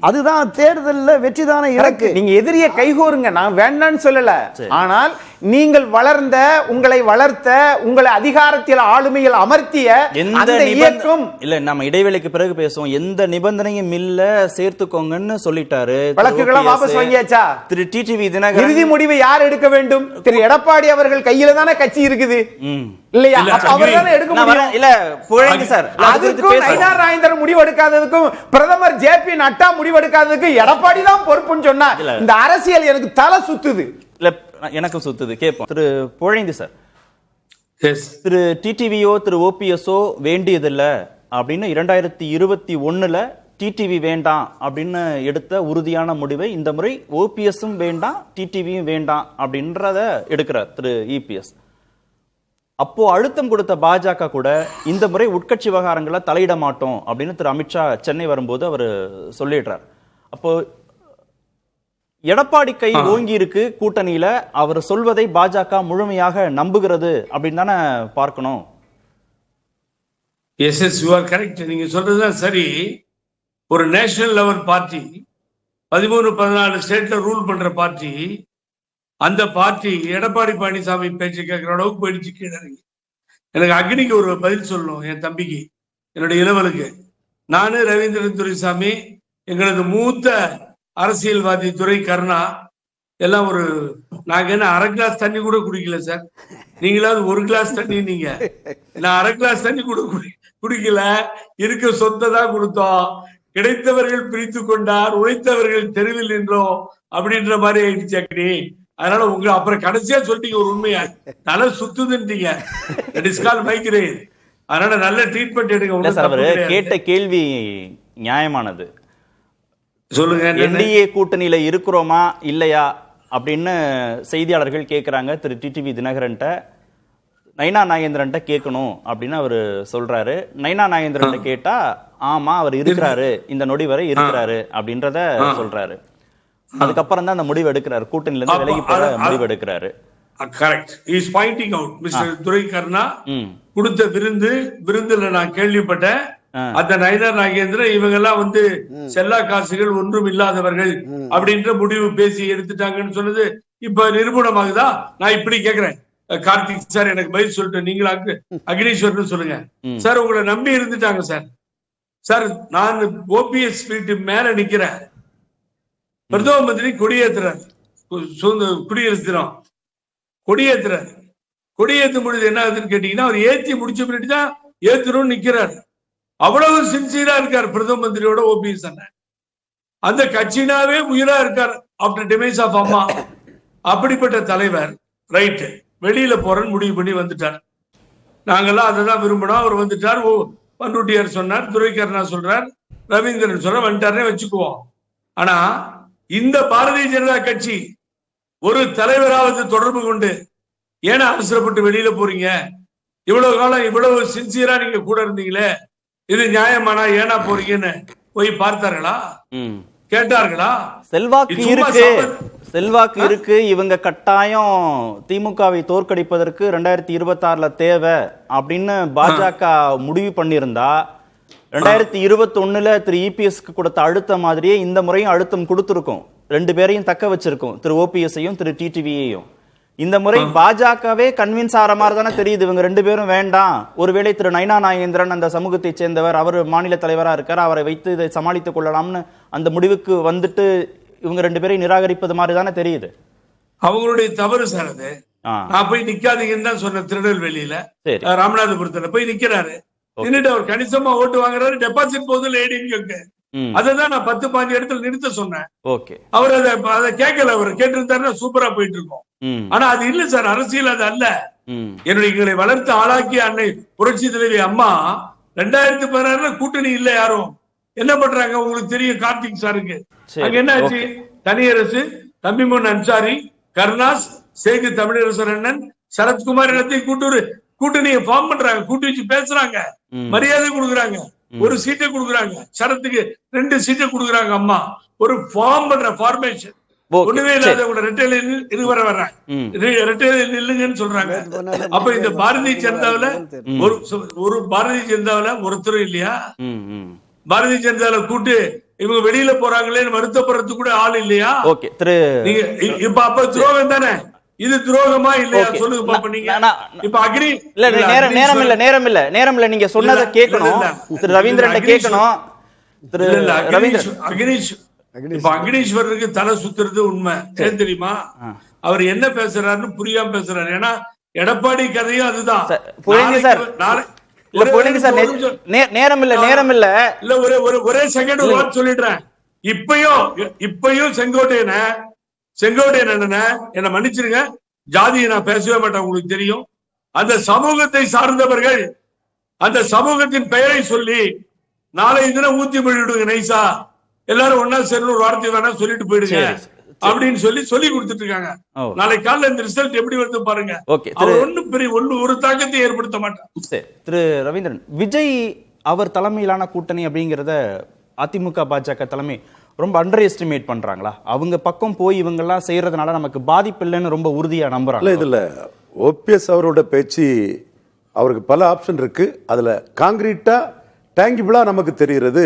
S6: அதுதான் தேர்தலில் வெற்றிதான இலக்கு.
S7: நீங்க எதிரிய கைகோருங்க, நான் வேண்டான்னு சொல்லல. ஆனால் நீங்கள் வளர்ந்த, உங்களை வளர்த்த, உங்களை அதிகாரத்தில் ஆளுமையில் அமர்த்திய அந்த இயக்கம்
S3: இல்ல, நம்ம இடைவேளைக்கு பிறகு பேசுவோம். எந்த நிபந்தனையும் இல்ல, சேர்த்துக்கோங்கன்னு சொல்லிட்டாரு.
S7: வழக்குகளை வாபஸ் வாங்கியாச்சா?
S3: திரு டிடிவி தினகரன்
S7: இறுதி முடிவை யார் எடுக்க வேண்டும்? திரு எடப்பாடி அவர்கள் கையில தானே கட்சி இருக்குது இல்லையா? அவர் தானே எடுக்க முடியும்.
S3: இல்ல புகழேந்தி சார்,
S7: அதுக்கும் நயினார் நாகேந்திரன் முடிவெடுக்காததுக்கும் பிரதமர் ஜே.பி. நட்டா முடிவெடுக்காததுக்கும் எடப்பாடி தான் பொறுப்புன்னு சொன்னா இந்த அரசியல் எனக்கு தலை சுத்துது.
S3: இல்ல எனக்கும் சுத்துது. கேட்போம் திரு புகழேந்தி சார். திரு டிடிவியோ திரு ஓபிஎஸ்ஓ வேண்டியதில்லை அப்படின்னு 2021 டிடிவி வேண்டாம் அப்படின்னு எடுத்த உறுதியான முடிவை இந்த முறை ஓபிஎஸும் வேண்டாம் டிடிவியும் வேண்டாம் அப்படின்றத எடுக்கிறார் திரு இபிஎஸ். அப்போ அழுத்தம் கொடுத்த பாஜக கூட இந்த முறை உட்கட்சி விவகாரங்களை தலையிட மாட்டோம் அப்படின்னு திரு அமித்ஷா சென்னை வரும்போது அவர் சொல்லிடுறார். அப்போ எடப்பாடி கை ஓங்கி இருக்கு கூட்டணியில, அவர் சொல்வதை பாஜக முழுமையாக நம்புகிறது அப்படின்னு தானே பார்க்கணும்.
S4: Yes yes you are correct. நீங்க சொல்றதுதான் சரி. ஒரு நேஷனல் லெவல் பார்ட்டி 13-14 ஸ்டேட்ல ரூல் பண்ற பார்ட்டி, அந்த பார்ட்டி எடப்பாடி பழனிசாமி பேச்சு கேட்கிற அளவுக்கு போயிடுச்சு கீழே. எனக்கு அக்னிக்கு ஒரு பதில் சொல்லணும், என் தம்பிக்கு, என்னுடைய இளவலுக்கு. நானு ரவீந்திரன் துரைசாமி, எங்களது மூத்த அரசியல்வாதி துரை கருணா எல்லாம் நாங்க என்ன அரை கிளாஸ் தண்ணி கூட குடிக்கல சார். நீங்களாவது ஒரு கிளாஸ் தண்ணி, நீங்க நான் அரை கிளாஸ் தண்ணி கூட குடிக்கல. இருக்க சொத்தை தான் கொடுத்தோம். கிடைத்தவர்கள் பிரித்து கொண்டார், உழைத்தவர்கள் தெருவில் நின்றோம் அப்படின்ற மாதிரி ஆயிடுச்சு அக்னி. அதனால உங்க அப்புறம் கடைசியா சொல்லிட்டீங்க ஒரு உண்மையா, தலை சுத்துதுன்றீங்க. மைக்ரேன். அதனால நல்ல ட்ரீட்மெண்ட் எடுங்க.
S3: கேட்ட கேள்வி நியாயமானது.
S4: சொல்லுங்க.
S3: என்டிஏ கூட்டணியில இருக்கிறோமா இல்லையா அப்படின்னு செய்தியாளர்கள் கேட்கிறாங்க. திரு டிடிவி தினகரன்ட்ட நயினா நாகேந்திரன்ட்ட கேட்கணும் அப்படின்னு அவரு சொல்றாரு. நயினா நாகேந்திரன் கேட்டா ஆமா அவர் இருக்கிறாரு, இந்த நொடி வரை இருக்கிறாரு அப்படின்றத சொல்றாரு. அதுக்கப்புறம் தான் அந்த முடிவு எடுக்கிறாரு, கூட்டணியில இருந்து விலகி போற முடிவு எடுக்கிறாரு.
S4: Correct. Is pointing out mister Durai Karuna கொடுத்த விருந்துல நான் கேள்விப்பட்டேன். அந்த நயினார் நாகேந்திரன் இவங்க எல்லாம் செல்லா காசுகள் ஒன்றும் இல்லாதவர்கள் அப்படின்ற முடிவு பேசி எடுத்துட்டாங்கன்னு சொன்னது இப்ப நிரூபணமாகுதா? நான் இப்படி கேக்குறேன். கார்த்திக் சார் எனக்கு பதில் சொல்லிட்டு நீங்களா அக்னீஸ்வரன் சொல்லுங்க சார். உங்களை நம்பி இருந்துட்டாங்க சார். சார் நான் ஓபிஎஸ் வீட்டு மேல நிக்கிறேன். பிரதம மந்திரி கொடியேற்றுறார், குடியரசு தினம் கொடியேற்றுறாரு. கொடியேற்றும் பொழுது என்ன ஆகுதுன்னு கேட்டீங்கன்னா, அவர் ஏற்றி முடிச்ச பின்னாடி தான் ஏத்துறோம்னு நிக்கிறாரு. அவ்வளவு சின்சியரா இருக்கார் பிரதம மந்திரியோட ஓபிஎஸ் அண்ணன். அந்த கட்சினாவே உயிரா இருக்கார் ஆஃப்டர் டிமைஸ் ஆஃப் அம்மா. அப்படிப்பட்ட தலைவர் ரைட்டு வெளியில போறன்னு முடிவு பண்ணி வந்துட்டார். நாங்கெல்லாம் அதை தான் விரும்பினோம். அவர் வந்துட்டார். பண்ருட்டியார் சொன்னார், துரை கருணா சொல்றார், ரவீந்திரன் சொல்ற வந்துட்டாருன்னே வச்சுக்குவோம். ஆனா இந்த பாரதிய ஜனதா கட்சி ஒரு தலைவராவது தொடர்பு கொண்டு ஏன்னா அவசரப்பட்டு வெளியில போறீங்க, இவ்வளவு காலம் இவ்வளவு சின்சியரா நீங்க கூட இருந்தீங்களே, இது நியாயமானா ஏனா போறீங்கன்னு போய் பார்த்தார்களா, கேட்டார்களா?
S3: செல்வாக்கு இருக்கு. இவங்க கட்டாயம் திமுகவை தோற்கடிப்பதற்கு 2026 தேவை அப்படின்னு பாஜக முடிவு பண்ணியிருந்தா 2021 திரு இபிஎஸ்க்கு கொடுத்த அழுத்தம் மாதிரியே இந்த முறையும் அழுத்தம் கொடுத்திருக்கும். 2 பேரையும் தக்க வச்சிருக்கும், திரு ஓபிஎஸ்ஐயும் திரு டிடிவியையும். இந்த முறை பாஜகவே கன்வின்ஸ் ஆகிற மாதிரி தானே தெரியுது, இவங்க 2 பேரும் வேண்டாம். ஒருவேளை திரு நயினா நாகேந்திரன் அந்த சமூகத்தை சேர்ந்தவர், அவர் மாநில தலைவராக இருக்கார், அவரை வைத்து இதை சமாளித்துக் கொள்ளலாம்னு அந்த முடிவுக்கு வந்துட்டு இவங்க 2 பேரையும் நிராகரிப்பது மாதிரி தானே தெரியுது.
S4: அவங்களுடைய தவறு சார் அது. நான் போய் நிக்காதீங்கன்னு தான் சொன்ன. திருநெல்வேலியில ராமநாதபுரத்துல போய் நிக்கிறாரு, நின்னுட்டு அவர் கணிசமா ஓட்டு வாங்குறாரு, டெபாசிட் போதும் ஏடிஎம்கே. அதான் நான் 10-15 இடத்துல நிறுத்த சொன்னேன். அவர் அதை கேட்கல. அவர் கேட்டிருந்தாருன்னா சூப்பரா போயிட்டு இருக்கோம். ஆனா அது இல்ல சார், அரசியல் அது அல்ல. என்னுடைய வளர்த்து ஆளாக்கி அன்னை புரட்சி தலைவி அம்மா 2016 கூட்டணி இல்ல யாரும். என்ன பண்றாங்க உங்களுக்கு தெரியும், கார்த்திக் சாருக்கு. அங்க என்ன ஆச்சு? தனியரசு, தம்பிமன் அன்சாரி, கருணாஸ், சேகு தமிழரசர் அண்ணன், சரத்குமார் எல்லாத்தையும் கூட்டணியை ஃபார்ம் பண்றாங்க, கூட்டி வச்சு பேசுறாங்க, மரியாதை கொடுக்குறாங்க, ஒரு சீட்டை கொடுக்குறாங்க, சரத்துக்கு 2 சீட்டை கொடுக்குறாங்க. அம்மா ஒரு ஃபார்ம் பண்ற ஃபார்மேஷன் ஒண்ணுமே இல்லாத கூட ரெட்டையில நில்லுங்கன்னு சொல்றாங்க. அப்ப இந்த பாரதிய ஜனதாவில ஒரு பாரதிய ஜனதாவில ஒருத்தரும் இல்லையா? பாரதிய ஜனதாவில கூட்டு இவங்க வெளியில போறாங்களேன்னு வருத்தப்படுறதுக்கு கூட ஆள் இல்லையா?
S3: ஓகே திரு
S4: நீங்க இப்ப அப்ப துரோகம் தானே இது? துரோகமா இல்லையா சொல்லுங்க பாப்பா. நீங்க இப்ப அக்ரி
S3: இல்ல நேரம் இல்ல நீங்க சொன்னதை கேட்கணும். திரு ரவீந்திரன் கேட்கணும். திரு
S4: அக்னீஸ்வரருக்கு தலை சுத்துறது உண்மை. ஏன் தெரியுமா? அவர் என்ன பேசுறாருன்னு புரியாம பேசுறாரு. ஏன்னா எடப்பாடி கதையும் அதுதான்.
S3: நேரம் இல்ல
S4: ஒரே செகண்ட் வார்த்தை சொல்லிடுறேன். இப்பயும் செங்கோட்டையன் என்ன மன்னிச்சிருங்க, ஜாதியை நான் பேசவே மாட்டேன். உங்களுக்கு தெரியும், அந்த சமூகத்தை சார்ந்தவர்கள் அந்த சமூகத்தின் பெயரை சொல்லி நாளை தினம் ஊத்தி போயிடுங்க. நைசா எல்லாரும் ஒன்னா சேர்ந்து ஒரு வார்த்தை வேணா சொல்லிட்டு போயிடுங்க அப்படின்னு சொல்லி கொடுத்துட்டு இருக்காங்க. நாளைக்கு காலைல இந்த ரிசல்ட் எப்படி வருது பாருங்க. ஒரு தாக்கத்தை ஏற்படுத்த மாட்டான்.
S3: திரு ரவீந்திரன், விஜய் அவர் தலைமையிலான கூட்டணி அப்படிங்கறத அதிமுக பாஜக தலைமை ரொம்ப அண்டர் எஸ்டிமேட் பண்றாங்களா? அவங்க பக்கம் போய் இவங்க எல்லாம் செய்யறதுனால நமக்கு பாதிப்பு இல்லைன்னு ரொம்ப உறுதியா நம்புறாங்க.
S5: இதுல ஓபிஎஸ் அவரோட பேச்சு, அவருக்கு பல ஆப்ஷன் இருக்கு. அதுல காங்கிரீட்டா டேங்கிபிளா நமக்கு தெரிகிறது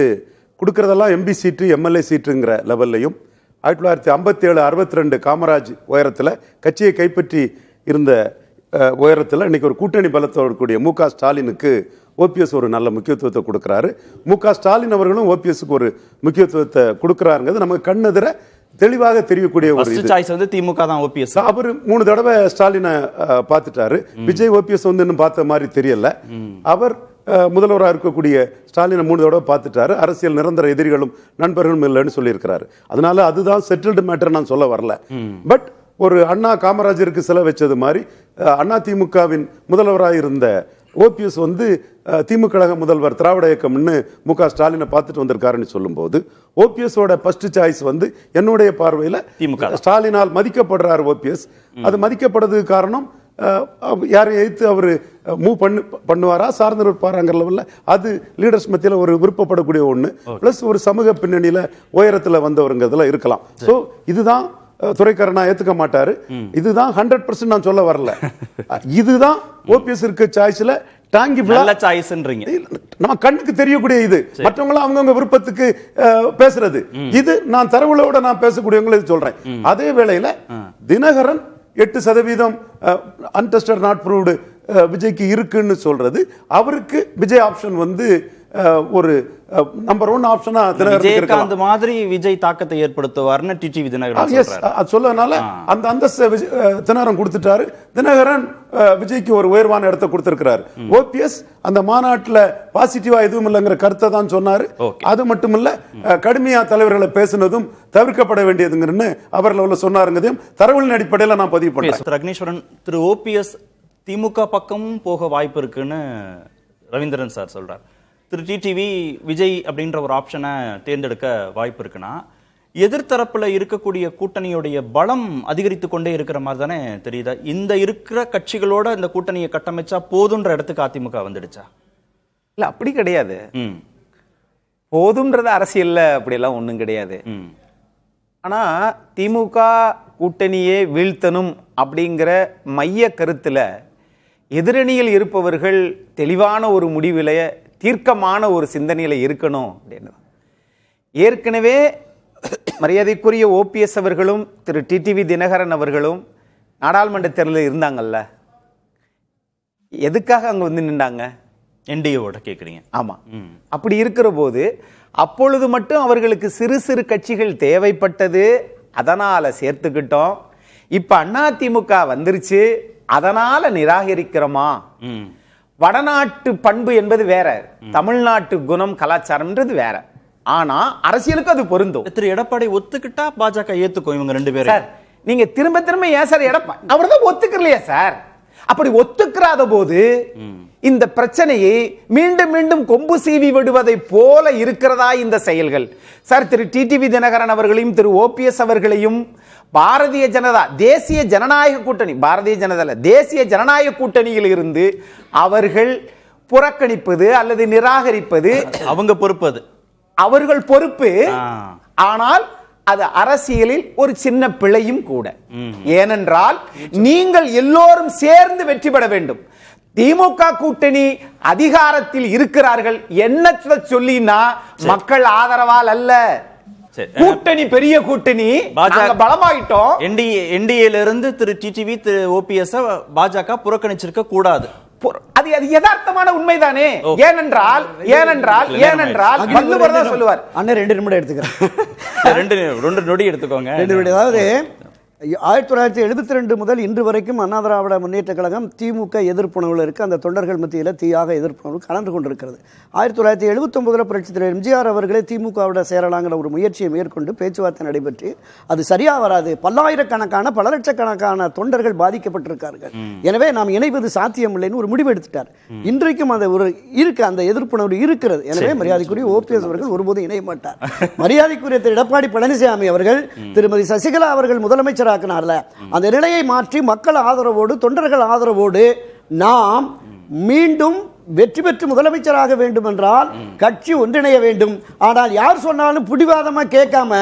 S5: கொடுக்கறதெல்லாம் எம்பி சீட்டு எம்எல்ஏ சீட்டுங்கிற லெவல்லையும் 1957 62 காமராஜ் உயரத்தில் கட்சியை கைப்பற்றி இருந்த உயரத்தில் இன்னைக்கு ஒரு கூட்டணி பலத்தோடு கூடிய மு.க. ஸ்டாலினுக்கு ஓபிஎஸ் ஒரு நல்ல முக்கியத்துவத்தை கொடுக்குறாரு. மு.க. ஸ்டாலின் அவர்களும் ஓபிஎஸ்க்கு ஒரு முக்கியத்துவத்தை கொடுக்குறாருங்கிறது நமக்கு கண்ணெதிர தெளிவாக தெரியக்கூடிய ஒரு
S3: சாய்ஸ் வந்து திமுக தான். ஓபிஎஸ்
S5: அவர் 3 தடவை ஸ்டாலினை பார்த்துட்டாரு. விஜய் ஓபிஎஸ் வந்து இன்னும் பார்த்த மாதிரி தெரியல. அவர் முதல்வராக இருக்கக்கூடிய ஸ்டாலினை 3 தடவை பார்த்துட்டாரு. அரசியல் நிரந்தர எதிரிகளும் நண்பர்களும் இல்லைன்னு சொல்லியிருக்கிறாரு. அதனால அதுதான் செட்டில்டு மேட்டர் நான் சொல்ல வரல. பட் ஒரு அண்ணா காமராஜருக்கு சிலை வச்சது மாதிரி அண்ணா திமுகவின் முதல்வராக இருந்த ஓபிஎஸ் வந்து திமுக கழக முதல்வர் திராவிட இயக்கம்னு மு.க. ஸ்டாலினை பார்த்துட்டு வந்திருக்காருன்னு சொல்லும்போது ஓபிஎஸோட ஃபர்ஸ்ட் சாய்ஸ் வந்து என்னுடைய பார்வையில் ஸ்டாலினால் மதிக்கப்படுறாரு ஓபிஎஸ். அது மதிக்கப்படுறதுக்கு காரணம் யாரையும் எதிர்த்து அவர் மூவ் பண்ணுவாரா சார்ந்து இருப்பாராங்கிற லெவலில் அது லீடர்ஸ் மத்தியில் ஒரு விருப்பப்படக்கூடிய ஒன்று. பிளஸ் ஒரு சமூக பின்னணியில் உயரத்தில் வந்தவருங்கிறதுல இருக்கலாம். ஸோ இதுதான் துரைக்கரனா ஏத்துக்க மாட்டாரு. இதுதான் 100% நான் சொல்ல வரல. இதுதான் ஓபிஎஸ் இருக்க சாய்ஸ்ல நம்ம கண்ணுக்கு தெரியக்கூடிய இது. மற்றவங்களும் அவங்கவுங்க விருப்பத்துக்கு பேசுறது. இது நான் தரவுகளோட நான் பேசக்கூடியவங்களை சொல்றேன். அதே வேளையில தினகரன் 8% அன்டெஸ்டட் நாட் ப்ரூவ்டு விஜய்க்கு இருக்குன்னு சொல்றது, அவருக்கு விஜய் ஆப்ஷன் வந்து ஒரு நம்பர் 1 ஆப்ஷனா
S3: விஜயகாந்த் மாதிரி விஜய் தாக்கத்தை ஏற்படுத்துவார்னு டிடிவி தினகரன்
S5: சொல்லனால அந்த அந்தஸ்து தினகரன் கொடுத்துட்டாரு. தினகரன் விஜய்க்கு ஒரு உயர்வான இடத்தை கொடுத்திருக்கிறார். ஓபிஎஸ் அந்த மாநாட்டில் பாசிட்டிவா எதுவும் இல்லைங்கிற கருத்தை தான் சொன்னாரு. அது மட்டுமல்ல, கடுமையா தலைவர்களை பேசினதும் தவிர்க்கப்பட வேண்டியதுங்கன்னு அவர்கள் சொன்னாருங்கதையும் தரவுகளின் அடிப்படையில் நான் பதிவு பண்ணேன்.
S3: அக்னீஸ்வரன், திரு ஓபிஎஸ் திமுக பக்கமும் போக வாய்ப்பு இருக்குன்னு ரவீந்திரன் சார் சொல்றார். திரு டிடிவி விஜய் அப்படின்ற ஒரு ஆப்ஷனை தேர்ந்தெடுக்க வாய்ப்பு இருக்குன்னா எதிர்த்தரப்புல இருக்கக்கூடிய கூட்டணியுடைய பலம் அதிகரித்து கொண்டே இருக்கிற மாதிரி தானே தெரியுதா? இந்த இருக்கிற கட்சிகளோட இந்த கூட்டணியை கட்டமைச்சா போதுன்ற இடத்துக்கு அதிமுக வந்துடுச்சா?
S7: இல்ல, அப்படி கிடையாது. போதும்ன்றது அரசியல்ல அப்படியெல்லாம் ஒன்றும் கிடையாது. ஆனா திமுக கூட்டணியே வீழ்த்தணும் அப்படிங்கிற மைய கருத்துல எதிரணியில் இருப்பவர்கள் தெளிவான ஒரு முடிவில தீர்க்கமான ஒரு சிந்தனையில இருக்கணும் அப்படின்னு ஏற்கனவே மரியாதைக்குரிய ஓபிஎஸ் அவர்களும் திரு டிடிவி தினகரன் அவர்களும் நாடாளுமன்ற தேர்தலில் இருந்தாங்கல்ல. எதுக்காக அங்க வந்து நின்றாங்க?
S3: என்டிஏவோட கேக்குறீங்க?
S7: ஆமா. அப்படி இருக்கிற போது அப்பொழுது மட்டும் அவர்களுக்கு சிறு சிறு கட்சிகள் தேவைப்பட்டது, அதனால சேர்த்துக்கிட்டோம். இப்ப அதிமுக வந்துருச்சு, அதனால நிராகரிக்கிறோமா? வடநாட்டு பண்பு என்பது வேற, தமிழ்நாட்டு குணம் கலாச்சாரம்ன்றது வேற. ஆனா அரசியலுக்கு அது பொருந்தும்.
S3: திரு எடப்பாடி ஒத்துக்கிட்டா பாஜக ஏத்துக்கும் இவங்க 2 பேரும்.
S7: சார், நீங்க திரும்ப திரும்ப ஏன் சார் எடப்பாடி அவர்தான் ஒத்துக்கலையா சார்? அப்படி ஒத்துக்கிறாத போது இந்த பிரச்சனையை மீண்டும் மீண்டும் கொம்பு சீவி விடுவதை போல இருக்கிறதா இந்த செயல்கள்? சார், திரு டிடிவி தினகரன் அவர்களையும் திரு ஓபிஎஸ் அவர்களையும் பாரதிய ஜனதா தேசிய ஜனநாயக கூட்டணி, பாரதிய ஜனதா தேசிய ஜனநாயக கூட்டணியில் இருந்து அவர்கள் புறக்கணிப்பது அல்லது நிராகரிப்பது
S3: அவங்க பொறுப்பு, அது
S7: அவர்கள் பொறுப்பு. ஆனால் அது அரசியலில் ஒரு சின்ன பிழையும் கூட. ஏனென்றால் நீங்கள் எல்லோரும் சேர்ந்து வெற்றி பெற வேண்டும். திமுக கூட்டணி அதிகாரத்தில் இருக்கிறார்கள் என்ன சொல்லினா மக்கள் ஆதரவால் அல்ல. கூட்டணி பெரிய கூட்டணி பலமாயிட்டோம்.
S3: என்டிஏல இருந்து திரு டிடிவி திரு ஓபிஎஸ் பாஜக புறக்கணிச்சிருக்க கூடாது.
S7: அது யதார்த்தமான உண்மைதானே. ஏனென்றால் வள்ளுவர் தான் சொல்லுவார்.
S6: அண்ணன் 2 நிமிடம் எடுத்துக்கிறேன்.
S3: 2 நொடி எடுத்துக்கோங்க.
S6: அதாவது 1972 முதல் இன்று வரைக்கும் அண்ணா திராவிட முன்னேற்ற கழகம் திமுக எதிர்ப்புணர்வில் இருக்கு. அந்த தொண்டர்கள் மத்தியில் தீயாக எதிர்ப்புணர்வு கலந்து கொண்டிருக்கிறது. 1979 புரட்சித் தலைவர் எம்ஜிஆர் அவர்களே திமுகவோட சேரலாங்கிற ஒரு முயற்சியை மேற்கொண்டு பேச்சுவார்த்தை நடைபெற்று அது சரியா வராது, பல்லாயிரக்கணக்கான பல லட்சக்கணக்கான தொண்டர்கள் பாதிக்கப்பட்டிருக்கார்கள், எனவே நாம் இணைவது சாத்தியம் இல்லைன்னு ஒரு முடிவு எடுத்துட்டார். இன்றைக்கும் அந்த ஒரு இருக்கு, அந்த எதிர்ப்புணர்வு இருக்கிறது. எனவே மரியாதைக்குரிய ஓபிஎஸ் அவர்கள் ஒருபோதும் இணைய மாட்டார். மரியாதைக்குரிய திரு எடப்பாடி பழனிசாமி அவர்கள் திருமதி சசிகலா அவர்கள் முதலமைச்சர் அந்த நிலையை மாற்றி மக்கள் ஆதரவோடு தொண்டர்கள் ஆதரவோடு நாம் மீண்டும் வெற்றி பெற்று முதலமைச்சராக வேண்டும் என்றால் கட்சி ஒன்றிணைய வேண்டும். ஆனால் யார் சொன்னாலும் பிடிவாதமா கேட்காம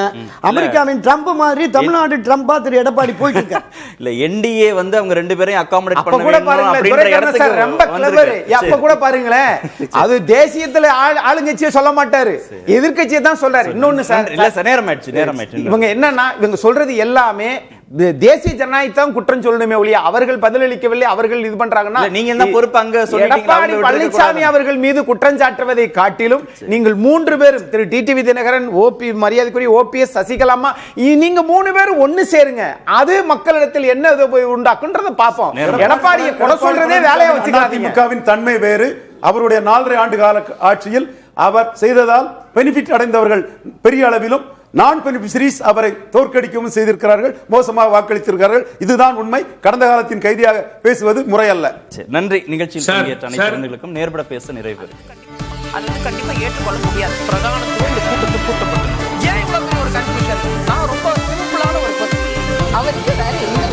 S6: அமெரிக்காவின் ட்ரம்ப் மாதிரி தமிழ்நாடு ட்ரம்பா திரு எடப்பாடி போயிட்டு இருக்கார்.
S3: இல்ல என்டிஏ வந்து அவங்க 2 பேரையும் அகாமடேட்
S7: அப்ப கூட பாருங்களேன், ரொம்ப கிளவர். அப்ப கூட பாருங்களேன், அது தேசியத்துல ஆளுங்கட்சியை சொல்ல மாட்டாரு, எதிர்க்கட்சியை தான் சொல்றாரு. இன்னொன்னு சார்,
S3: இல்ல சார், நேரம் ஆயிடுச்சு.
S7: இவங்க என்னன்னா இவங்க சொல்றது எல்லாமே தேசிய ஜனநாயகம் குற்றம் சொல்லணுமே ஒழிய அவர்கள் பதிலளிக்கவில்லை, அவர்கள் இது பண்றாங்கன்னா
S3: நீங்க என்ன பொறுப்பு அங்க
S7: எடப்பாடி பழனிசாமி அவர்கள் மீது குற்றம் சாட்டுவதை காட்டிலும் நீங்கள் 3 பேரும் திரு டிடிவி தினகரன், மரியாதைக்குரிய ஓபிஎஸ், சசிகலாமா, நீங்க 3 பேரும் ஒன்னு சேருங்க, அது மக்களிடத்தில் என்ன உண்டாக்குன்றத பாப்போம். எடப்பாடியை குறை சொல்றதே வேலையை வச்சுக்காதீங்க.
S5: திமுகவின் தன்மை வேறு. அவருடைய 4.5 ஆண்டு கால ஆட்சியில் அவர் செய்ததால் பெனிஃபிட் அடைந்தவர்கள் பெரிய அளவிலும் நான் பெனிஃபிஷரிஸ் அவரை தோற்கடிக்கவும் செய்திருக்கிறார்கள், மோசமாக வாக்களித்திருக்கிறார்கள். இதுதான் உண்மை. கடந்த காலத்தின் கைதியாக பேசுவது முறையல்ல.
S3: நன்றி. நிகழ்ச்சியில் பங்கேற்ற அனைவருக்கும் நேர்பட பேச நிறைவு.
S1: அது கண்டிப்பா ஏற்றுக்கொள்ள முடியாது. பிரதானத்துவம் கூட்டப்பட்டது. ஏன் இவ்வளவு ஒரு கன்ஃபியூஷன்? நான் ரொம்ப சிம்பிளான ஒரு
S2: அவருக்கு வேற